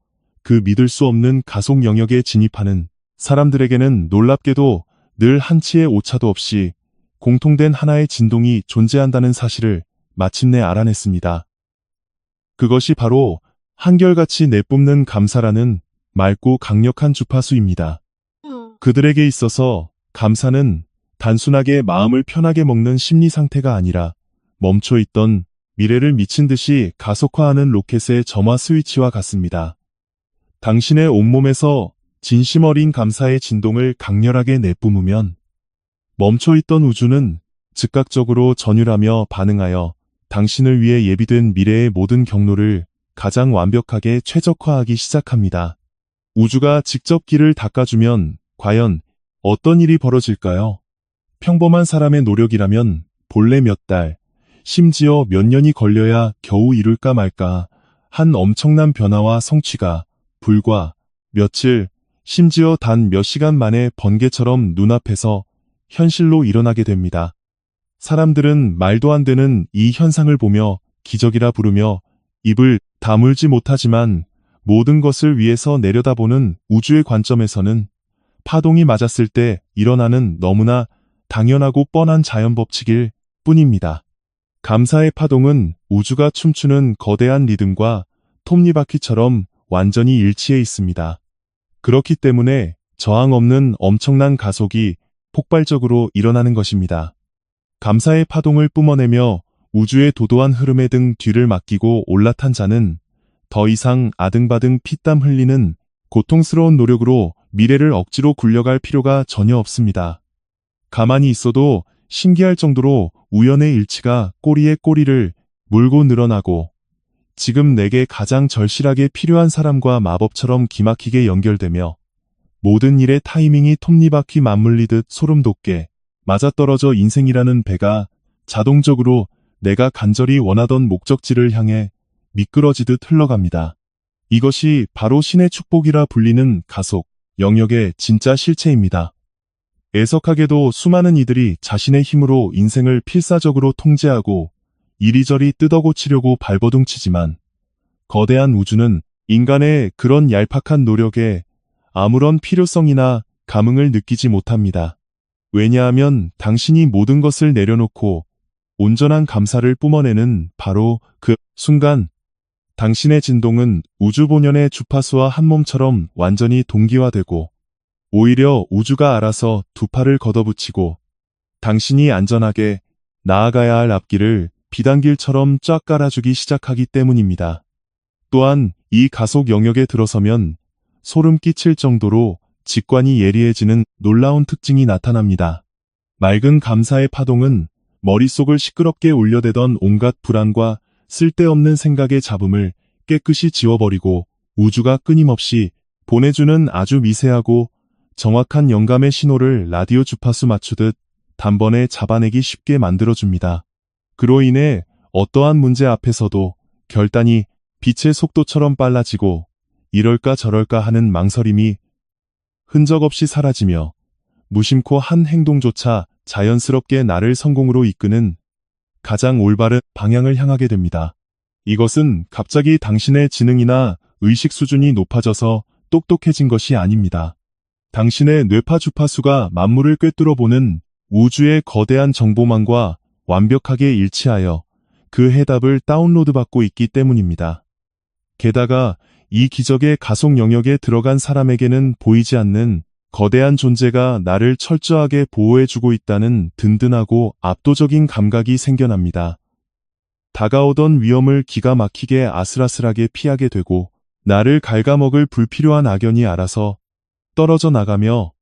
S1: 그 믿을 수 없는 가속 영역에 진입하는 사람들에게는 놀랍게도 늘 한치의 오차도 없이 공통된 하나의 진동이 존재한다는 사실을 마침내 알아냈습니다. 그것이 바로 한결같이 내뿜는 감사라는 맑고 강력한 주파수입니다. 그들에게 있어서 감사는 단순하게 마음을 편하게 먹는 심리 상태가 아니라 멈춰있던 미래를 미친 듯이 가속화하는 로켓의 점화 스위치와 같습니다. 당신의 온몸에서 진심 어린 감사의 진동을 강렬하게 내뿜으면 멈춰있던 우주는 즉각적으로 전율하며 반응하여 당신을 위해 예비된 미래의 모든 경로를 가장 완벽하게 최적화하기 시작합니다. 우주가 직접 길을 닦아주면 과연 어떤 일이 벌어질까요? 평범한 사람의 노력이라면 본래 몇 달, 심지어 몇 년이 걸려야 겨우 이룰까 말까 한 엄청난 변화와 성취가 불과 며칠, 심지어 단 몇 시간 만에 번개처럼 눈앞에서 현실로 일어나게 됩니다. 사람들은 말도 안 되는 이 현상을 보며 기적이라 부르며 입을 다물지 못하지만 모든 것을 위에서 내려다보는 우주의 관점에서는 파동이 맞았을 때 일어나는 너무나 당연하고 뻔한 자연법칙일 뿐입니다. 감사의 파동은 우주가 춤추는 거대한 리듬과 톱니바퀴처럼 완전히 일치해 있습니다. 그렇기 때문에 저항 없는 엄청난 가속이 폭발적으로 일어나는 것입니다. 감사의 파동을 뿜어내며 우주의 도도한 흐름에 등 뒤를 맡기고 올라탄 자는 더 이상 아등바등 피땀 흘리는 고통스러운 노력으로 미래를 억지로 굴려갈 필요가 전혀 없습니다. 가만히 있어도 신기할 정도로 우연의 일치가 꼬리에 꼬리를 물고 늘어나고 지금 내게 가장 절실하게 필요한 사람과 마법처럼 기막히게 연결되며 모든 일의 타이밍이 톱니바퀴 맞물리듯 소름 돋게 맞아떨어져 인생이라는 배가 자동적으로 내가 간절히 원하던 목적지를 향해 미끄러지듯 흘러갑니다. 이것이 바로 신의 축복이라 불리는 가속, 영역의 진짜 실체입니다. 애석하게도 수많은 이들이 자신의 힘으로 인생을 필사적으로 통제하고 이리저리 뜯어고치려고 발버둥치지만 거대한 우주는 인간의 그런 얄팍한 노력에 아무런 필요성이나 감흥을 느끼지 못합니다. 왜냐하면 당신이 모든 것을 내려놓고 온전한 감사를 뿜어내는 바로 그 순간 당신의 진동은 우주 본연의 주파수와 한 몸처럼 완전히 동기화되고 오히려 우주가 알아서 두 팔을 걷어붙이고 당신이 안전하게 나아가야 할 앞길을 비단길처럼 쫙 깔아주기 시작하기 때문입니다. 또한 이 가속 영역에 들어서면 소름 끼칠 정도로 직관이 예리해지는 놀라운 특징이 나타납니다. 맑은 감사의 파동은 머릿속을 시끄럽게 울려대던 온갖 불안과 쓸데없는 생각의 잡음을 깨끗이 지워버리고 우주가 끊임없이 보내주는 아주 미세하고 정확한 영감의 신호를 라디오 주파수 맞추듯 단번에 잡아내기 쉽게 만들어줍니다. 그로 인해 어떠한 문제 앞에서도 결단이 빛의 속도처럼 빨라지고 이럴까 저럴까 하는 망설임이 흔적 없이 사라지며 무심코 한 행동조차 자연스럽게 나를 성공으로 이끄는 가장 올바른 방향을 향하게 됩니다. 이것은 갑자기 당신의 지능이나 의식 수준이 높아져서 똑똑해진 것이 아닙니다. 당신의 뇌파 주파수가 만물을 꿰뚫어 보는 우주의 거대한 정보망과 완벽하게 일치하여 그 해답을 다운로드받고 있기 때문입니다. 게다가 이 기적의 가속 영역에 들어간 사람에게는 보이지 않는 거대한 존재가 나를 철저하게 보호해주고 있다는 든든하고 압도적인 감각이 생겨납니다. 다가오던 위험을 기가 막히게 아슬아슬하게 피하게 되고 나를 갉아먹을 불필요한 악연이 알아서 떨어져 나가며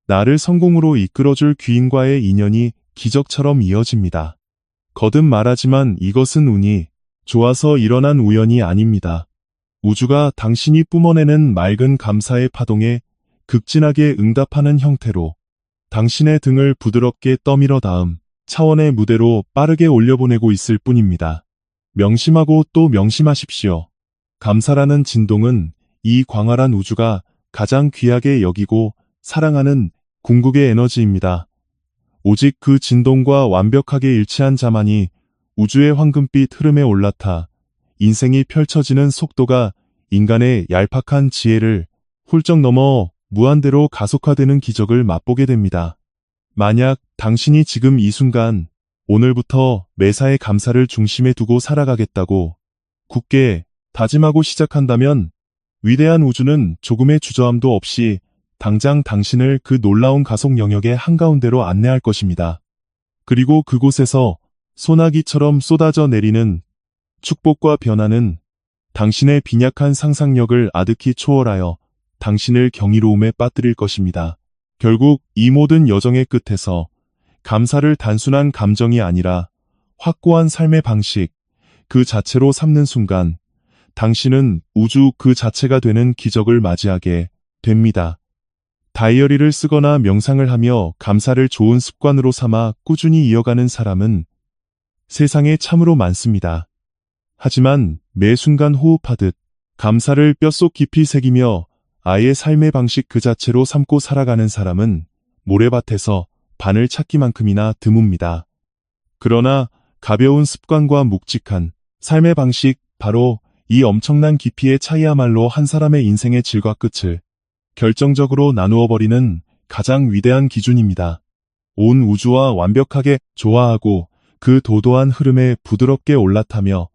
S1: 나를 성공으로 이끌어줄 귀인과의 인연이 기적처럼 이어집니다. 거듭 말하지만 이것은 운이 좋아서 일어난 우연이 아닙니다. 우주가 당신이 뿜어내는 맑은 감사의 파동에 극진하게 응답하는 형태로 당신의 등을 부드럽게 떠밀어 다음 차원의 무대로 빠르게 올려보내고 있을 뿐입니다. 명심하고 또 명심하십시오. 감사라는 진동은 이 광활한 우주가 가장 귀하게 여기고 사랑하는 궁극의 에너지입니다. 오직 그 진동과 완벽하게 일치한 자만이 우주의 황금빛 흐름에 올라타 인생이 펼쳐지는 속도가 인간의 얄팍한 지혜를 훌쩍 넘어 무한대로 가속화되는 기적을 맛보게 됩니다. 만약 당신이 지금 이 순간 오늘부터 매사에 감사를 중심에 두고 살아가겠다고 굳게 다짐하고 시작한다면 위대한 우주는 조금의 주저함도 없이 당장 당신을 그 놀라운 가속 영역의 한가운데로 안내할 것입니다. 그리고 그곳에서 소나기처럼 쏟아져 내리는 축복과 변화는 당신의 빈약한 상상력을 아득히 초월하여 당신을 경이로움에 빠뜨릴 것입니다. 결국 이 모든 여정의 끝에서 감사를 단순한 감정이 아니라 확고한 삶의 방식, 그 자체로 삼는 순간 당신은 우주 그 자체가 되는 기적을 맞이하게 됩니다. 다이어리를 쓰거나 명상을 하며 감사를 좋은 습관으로 삼아 꾸준히 이어가는 사람은 세상에 참으로 많습니다. 하지만 매 순간 호흡하듯 감사를 뼛속 깊이 새기며 아예 삶의 방식 그 자체로 삼고 살아가는 사람은 모래밭에서 바늘 찾기만큼이나 드뭅니다. 그러나 가벼운 습관과 묵직한 삶의 방식, 바로 이 엄청난 깊이의 차이야말로 한 사람의 인생의 질과 끝을 결정적으로 나누어 버리는 가장 위대한 기준입니다. 온 우주와 완벽하게 조화하고 그 도도한 흐름에 부드럽게 올라타며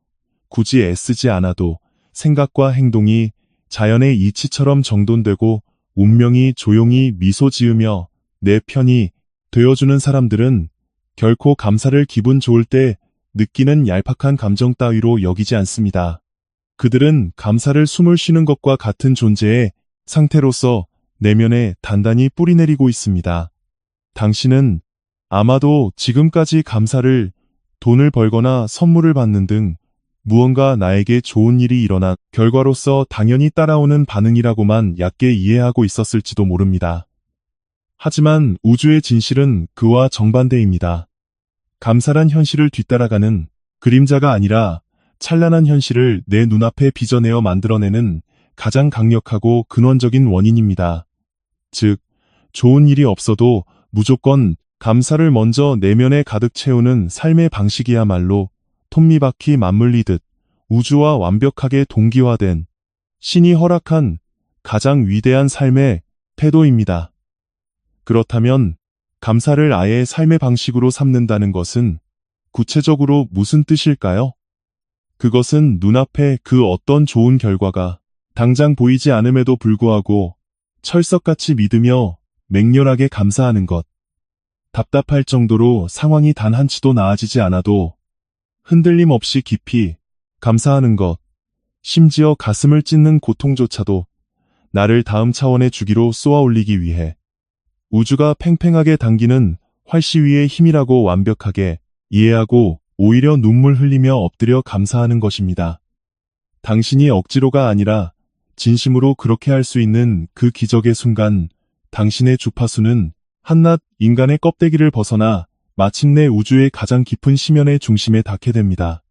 S1: 굳이 애쓰지 않아도 생각과 행동이 자연의 이치처럼 정돈되고 운명이 조용히 미소 지으며 내 편이 되어주는 사람들은 결코 감사를 기분 좋을 때 느끼는 얄팍한 감정 따위로 여기지 않습니다. 그들은 감사를 숨을 쉬는 것과 같은 존재의 상태로서 내면에 단단히 뿌리내리고 있습니다. 당신은 아마도 지금까지 감사를 돈을 벌거나 선물을 받는 등 무언가 나에게 좋은 일이 일어난 결과로서 당연히 따라오는 반응이라고만 얕게 이해하고 있었을지도 모릅니다. 하지만 우주의 진실은 그와 정반대입니다. 감사란 현실을 뒤따라가는 그림자가 아니라 찬란한 현실을 내 눈앞에 빚어내어 만들어내는 가장 강력하고 근원적인 원인입니다. 즉, 좋은 일이 없어도 무조건 감사를 먼저 내면에 가득 채우는 삶의 방식이야말로 톱니바퀴 맞물리듯 우주와 완벽하게 동기화된 신이 허락한 가장 위대한 삶의 태도입니다. 그렇다면 감사를 아예 삶의 방식으로 삼는다는 것은 구체적으로 무슨 뜻일까요? 그것은 눈앞에 그 어떤 좋은 결과가 당장 보이지 않음에도 불구하고 철석같이 믿으며 맹렬하게 감사하는 것. 답답할 정도로 상황이 단 한치도 나아지지 않아도 흔들림 없이 깊이 감사하는 것. 심지어 가슴을 찢는 고통조차도 나를 다음 차원의 주기로 쏘아 올리기 위해 우주가 팽팽하게 당기는 활시위의 힘이라고 완벽하게 이해하고 오히려 눈물 흘리며 엎드려 감사하는 것입니다. 당신이 억지로가 아니라 진심으로 그렇게 할 수 있는 그 기적의 순간, 당신의 주파수는 한낱 인간의 껍데기를 벗어나 마침내 우주의 가장 깊은 심연의 중심에 닿게 됩니다.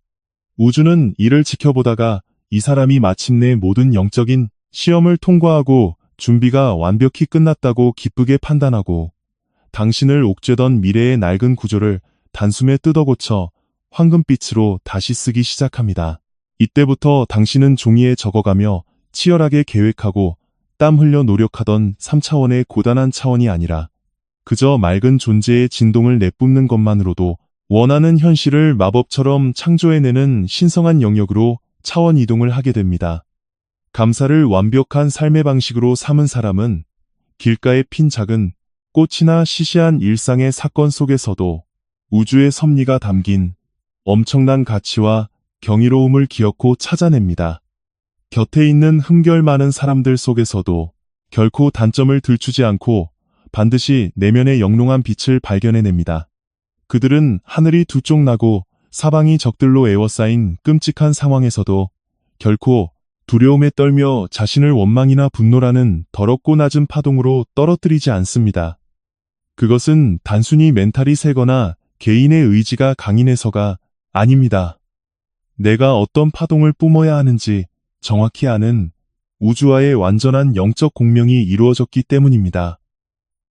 S1: 우주는 이를 지켜보다가 이 사람이 마침내 모든 영적인 시험을 통과하고 준비가 완벽히 끝났다고 기쁘게 판단하고 당신을 옥죄던 미래의 낡은 구조를 단숨에 뜯어고쳐 황금빛으로 다시 쓰기 시작합니다. 이때부터 당신은 종이에 적어가며 치열하게 계획하고 땀 흘려 노력하던 3차원의 고단한 차원이 아니라 그저 맑은 존재의 진동을 내뿜는 것만으로도 원하는 현실을 마법처럼 창조해내는 신성한 영역으로 차원 이동을 하게 됩니다. 감사를 완벽한 삶의 방식으로 삼은 사람은 길가에 핀 작은 꽃이나 시시한 일상의 사건 속에서도 우주의 섭리가 담긴 엄청난 가치와 경이로움을 기어코 찾아냅니다. 곁에 있는 흠결 많은 사람들 속에서도 결코 단점을 들추지 않고 반드시 내면의 영롱한 빛을 발견해냅니다. 그들은 하늘이 두 쪽 나고 사방이 적들로 에워싸인 끔찍한 상황에서도 결코 두려움에 떨며 자신을 원망이나 분노라는 더럽고 낮은 파동으로 떨어뜨리지 않습니다. 그것은 단순히 멘탈이 세거나 개인의 의지가 강인해서가 아닙니다. 내가 어떤 파동을 뿜어야 하는지 정확히 아는 우주와의 완전한 영적 공명이 이루어졌기 때문입니다.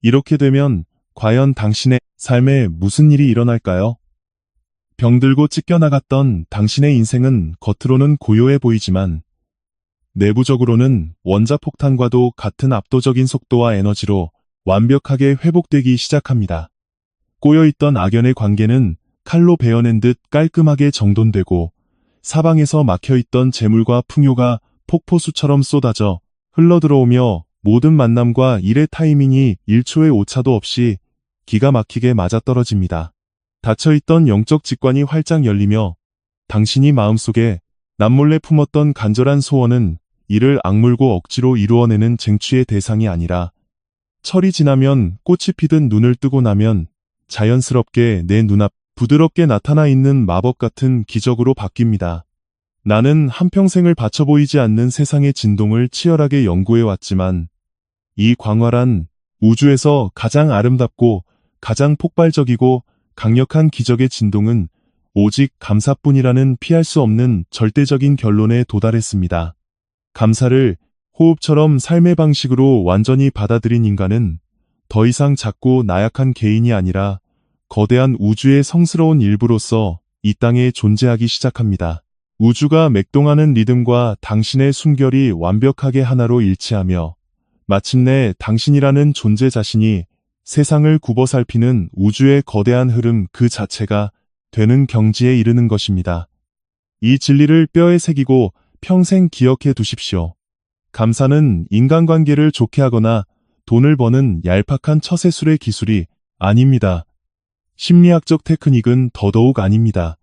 S1: 이렇게 되면 과연 당신의 삶에 무슨 일이 일어날까요? 병들고 찢겨나갔던 당신의 인생은 겉으로는 고요해 보이지만 내부적으로는 원자폭탄과도 같은 압도적인 속도와 에너지로 완벽하게 회복되기 시작합니다. 꼬여있던 악연의 관계는 칼로 베어낸 듯 깔끔하게 정돈되고 사방에서 막혀있던 재물과 풍요가 폭포수처럼 쏟아져 흘러들어오며 모든 만남과 일의 타이밍이 1초의 오차도 없이 기가 막히게 맞아떨어집니다. 닫혀있던 영적 직관이 활짝 열리며 당신이 마음속에 남몰래 품었던 간절한 소원은 이를 악물고 억지로 이루어내는 쟁취의 대상이 아니라 철이 지나면 꽃이 피듯 눈을 뜨고 나면 자연스럽게 내 눈앞 부드럽게 나타나 있는 마법 같은 기적으로 바뀝니다. 나는 한평생을 바쳐 보이지 않는 세상의 진동을 치열하게 연구해왔지만 이 광활한 우주에서 가장 아름답고 가장 폭발적이고 강력한 기적의 진동은 오직 감사뿐이라는 피할 수 없는 절대적인 결론에 도달했습니다. 감사를 호흡처럼 삶의 방식으로 완전히 받아들인 인간은 더 이상 작고 나약한 개인이 아니라 거대한 우주의 성스러운 일부로서 이 땅에 존재하기 시작합니다. 우주가 맥동하는 리듬과 당신의 숨결이 완벽하게 하나로 일치하며 마침내 당신이라는 존재 자신이 세상을 굽어살피는 우주의 거대한 흐름 그 자체가 되는 경지에 이르는 것입니다. 이 진리를 뼈에 새기고 평생 기억해 두십시오. 감사는 인간관계를 좋게 하거나 돈을 버는 얄팍한 처세술의 기술이 아닙니다. 심리학적 테크닉은 더더욱 아닙니다.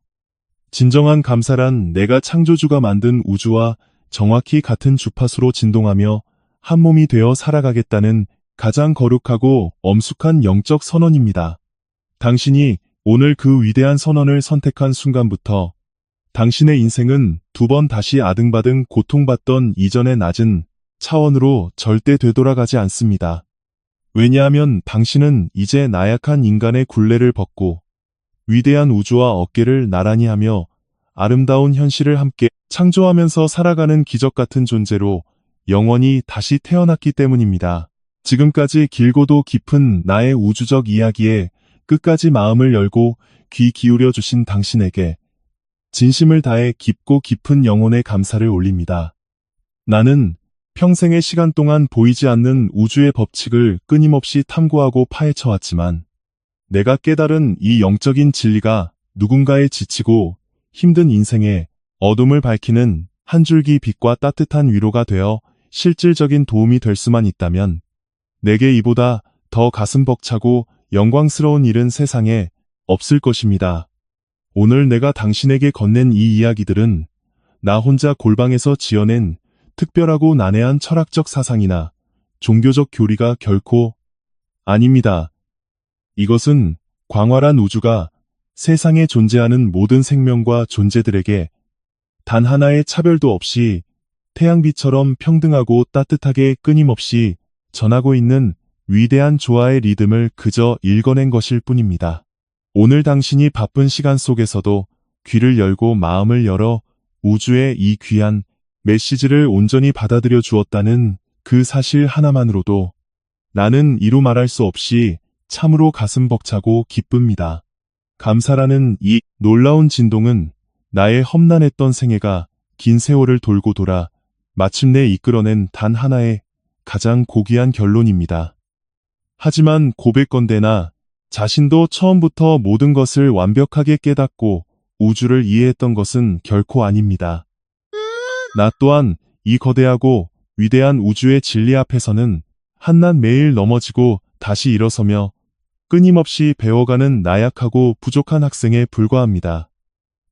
S1: 진정한 감사란 내가 창조주가 만든 우주와 정확히 같은 주파수로 진동하며 한 몸이 되어 살아가겠다는 가장 거룩하고 엄숙한 영적 선언입니다. 당신이 오늘 그 위대한 선언을 선택한 순간부터 당신의 인생은 두 번 다시 아등바등 고통받던 이전의 낮은 차원으로 절대 되돌아가지 않습니다. 왜냐하면 당신은 이제 나약한 인간의 굴레를 벗고 위대한 우주와 어깨를 나란히 하며 아름다운 현실을 함께 창조하면서 살아가는 기적 같은 존재로 영원히 다시 태어났기 때문입니다. 지금까지 길고도 깊은 나의 우주적 이야기에 끝까지 마음을 열고 귀 기울여 주신 당신에게 진심을 다해 깊고 깊은 영혼의 감사를 올립니다. 나는 평생의 시간 동안 보이지 않는 우주의 법칙을 끊임없이 탐구하고 파헤쳐왔지만 내가 깨달은 이 영적인 진리가 누군가의 지치고 힘든 인생에 어둠을 밝히는 한 줄기 빛과 따뜻한 위로가 되어 실질적인 도움이 될 수만 있다면 내게 이보다 더 가슴 벅차고 영광스러운 일은 세상에 없을 것입니다. 오늘 내가 당신에게 건넨 이 이야기들은 나 혼자 골방에서 지어낸 특별하고 난해한 철학적 사상이나 종교적 교리가 결코 아닙니다. 이것은 광활한 우주가 세상에 존재하는 모든 생명과 존재들에게 단 하나의 차별도 없이 태양빛처럼 평등하고 따뜻하게 끊임없이 전하고 있는 위대한 조화의 리듬을 그저 읽어낸 것일 뿐입니다. 오늘 당신이 바쁜 시간 속에서도 귀를 열고 마음을 열어 우주의 이 귀한 메시지를 온전히 받아들여 주었다는 그 사실 하나만으로도 나는 이루 말할 수 없이 참으로 가슴 벅차고 기쁩니다. 감사라는 이 놀라운 진동은 나의 험난했던 생애가 긴 세월을 돌고 돌아 마침내 이끌어낸 단 하나의 가장 고귀한 결론입니다. 하지만 고백건대 나 자신도 처음부터 모든 것을 완벽하게 깨닫고 우주를 이해했던 것은 결코 아닙니다. 나 또한 이 거대하고 위대한 우주의 진리 앞에서는 한낱 매일 넘어지고 다시 일어서며 끊임없이 배워가는 나약하고 부족한 학생에 불과합니다.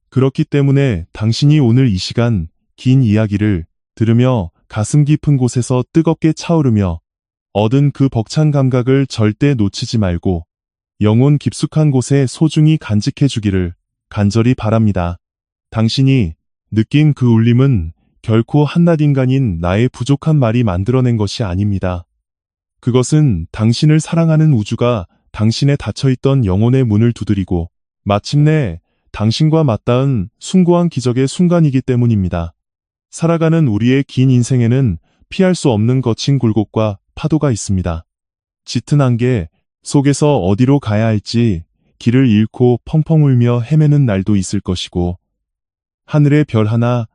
S1: 그렇기 때문에 당신이 오늘 이 시간 긴 이야기를 들으며 가슴 깊은 곳에서 뜨겁게 차오르며 얻은 그 벅찬 감각을 절대 놓치지 말고 영혼 깊숙한 곳에 소중히 간직해 주기를 간절히 바랍니다. 당신이 느낀 그 울림은 결코 한낱 인간인 나의 부족한 말이 만들어낸 것이 아닙니다. 그것은 당신을 사랑하는 우주가 당신의 닫혀있던 영혼의 문을 두드리고 마침내 당신과 맞닿은 숭고한 기적의 순간이기 때문입니다. 살아가는 우리의 긴 인생에는 피할 수 없는 거친 굴곡과 파도가 있습니다. 짙은 안개 속에서 어디로 가야 할지 길을 잃고 펑펑 울며 헤매는 날도 있을 것이고 하늘의 별 하나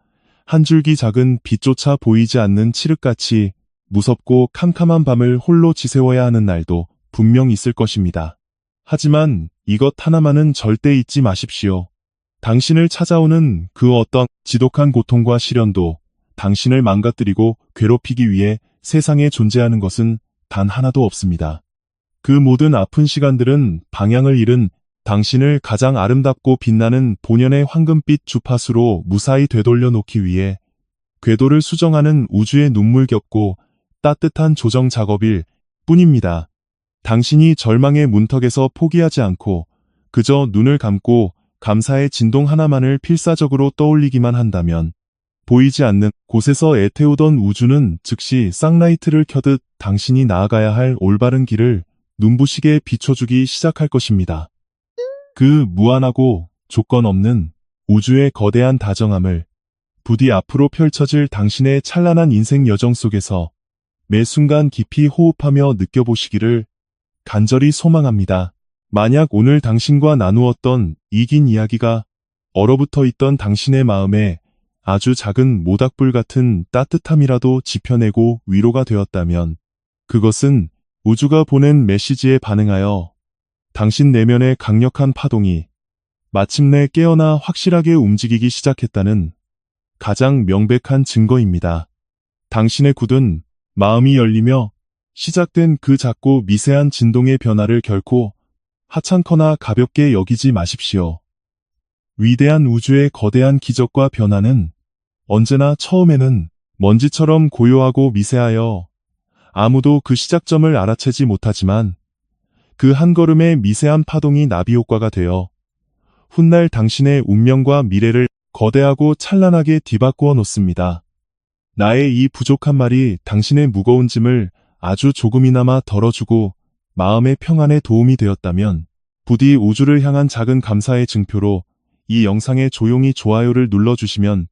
S1: 한 줄기 작은 빛조차 보이지 않는 칠흑같이 무섭고 캄캄한 밤을 홀로 지새워야 하는 날도 분명 있을 것입니다. 하지만 이것 하나만은 절대 잊지 마십시오. 당신을 찾아오는 그 어떤 지독한 고통과 시련도 당신을 망가뜨리고 괴롭히기 위해 세상에 존재하는 것은 단 하나도 없습니다. 그 모든 아픈 시간들은 방향을 잃은 당신을 가장 아름답고 빛나는 본연의 황금빛 주파수로 무사히 되돌려 놓기 위해 궤도를 수정하는 우주의 눈물겹고 따뜻한 조정 작업일 뿐입니다. 당신이 절망의 문턱에서 포기하지 않고 그저 눈을 감고 감사의 진동 하나만을 필사적으로 떠올리기만 한다면 보이지 않는 곳에서 애태우던 우주는 즉시 쌍라이트를 켜듯 당신이 나아가야 할 올바른 길을 눈부시게 비춰주기 시작할 것입니다. 그 무한하고 조건 없는 우주의 거대한 다정함을 부디 앞으로 펼쳐질 당신의 찬란한 인생 여정 속에서 매 순간 깊이 호흡하며 느껴보시기를 간절히 소망합니다. 만약 오늘 당신과 나누었던 이 긴 이야기가 얼어붙어 있던 당신의 마음에 아주 작은 모닥불 같은 따뜻함이라도 지펴내고 위로가 되었다면 그것은 우주가 보낸 메시지에 반응하여 당신 내면의 강력한 파동이 마침내 깨어나 확실하게 움직이기 시작했다는 가장 명백한 증거입니다. 당신의 굳은 마음이 열리며 시작된 그 작고 미세한 진동의 변화를 결코 하찮거나 가볍게 여기지 마십시오. 위대한 우주의 거대한 기적과 변화는 언제나 처음에는 먼지처럼 고요하고 미세하여 아무도 그 시작점을 알아채지 못하지만 그 한 걸음의 미세한 파동이 나비 효과가 되어 훗날 당신의 운명과 미래를 거대하고 찬란하게 뒤바꾸어 놓습니다. 나의 이 부족한 말이 당신의 무거운 짐을 아주 조금이나마 덜어주고 마음의 평안에 도움이 되었다면 부디 우주를 향한 작은 감사의 증표로 이 영상에 조용히 좋아요를 눌러주시면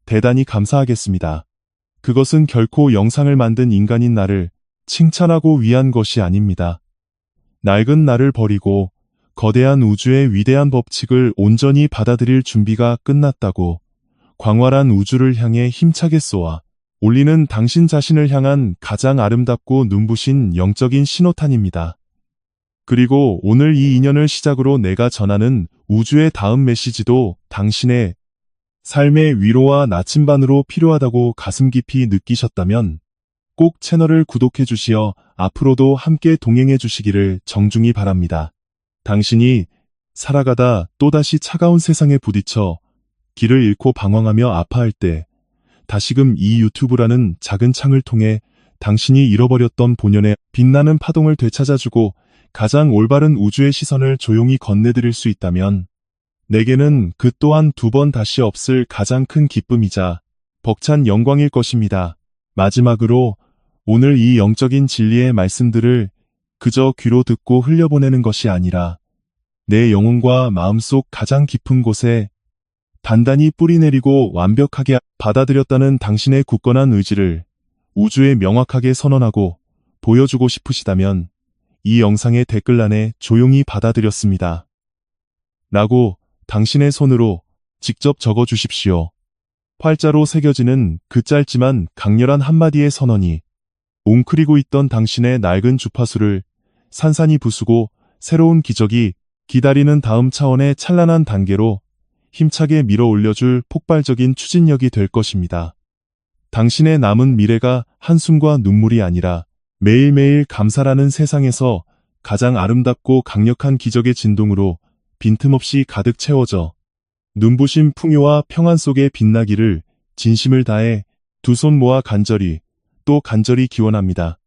S1: 대단히 감사하겠습니다. 그것은 결코 영상을 만든 인간인 나를 칭찬하고 위한 것이 아닙니다. 낡은 나를 버리고 거대한 우주의 위대한 법칙을 온전히 받아들일 준비가 끝났다고 광활한 우주를 향해 힘차게 쏘아 올리는 당신 자신을 향한 가장 아름답고 눈부신 영적인 신호탄입니다. 그리고 오늘 이 인연을 시작으로 내가 전하는 우주의 다음 메시지도 당신의 삶의 위로와 나침반으로 필요하다고 가슴 깊이 느끼셨다면 꼭 채널을 구독해 주시어 앞으로도 함께 동행해 주시기를 정중히 바랍니다. 당신이 살아가다 또다시 차가운 세상에 부딪혀 길을 잃고 방황하며 아파할 때 다시금 이 유튜브라는 작은 창을 통해 당신이 잃어버렸던 본연의 빛나는 파동을 되찾아주고 가장 올바른 우주의 시선을 조용히 건네드릴 수 있다면 내게는 그 또한 두 번 다시 없을 가장 큰 기쁨이자 벅찬 영광일 것입니다. 마지막으로 오늘 이 영적인 진리의 말씀들을 그저 귀로 듣고 흘려보내는 것이 아니라 내 영혼과 마음속 가장 깊은 곳에 단단히 뿌리내리고 완벽하게 받아들였다는 당신의 굳건한 의지를 우주에 명확하게 선언하고 보여주고 싶으시다면 이 영상의 댓글란에 조용히 받아들였습니다. 라고 당신의 손으로 직접 적어 주십시오. 활자로 새겨지는 그 짧지만 강렬한 한마디의 선언이 웅크리고 있던 당신의 낡은 주파수를 산산이 부수고 새로운 기적이 기다리는 다음 차원의 찬란한 단계로 힘차게 밀어 올려줄 폭발적인 추진력이 될 것입니다. 당신의 남은 미래가 한숨과 눈물이 아니라 매일매일 감사라는 세상에서 가장 아름답고 강력한 기적의 진동으로 빈틈없이 가득 채워져 눈부신 풍요와 평안 속에 빛나기를 진심을 다해 두 손 모아 간절히 또 간절히 기원합니다.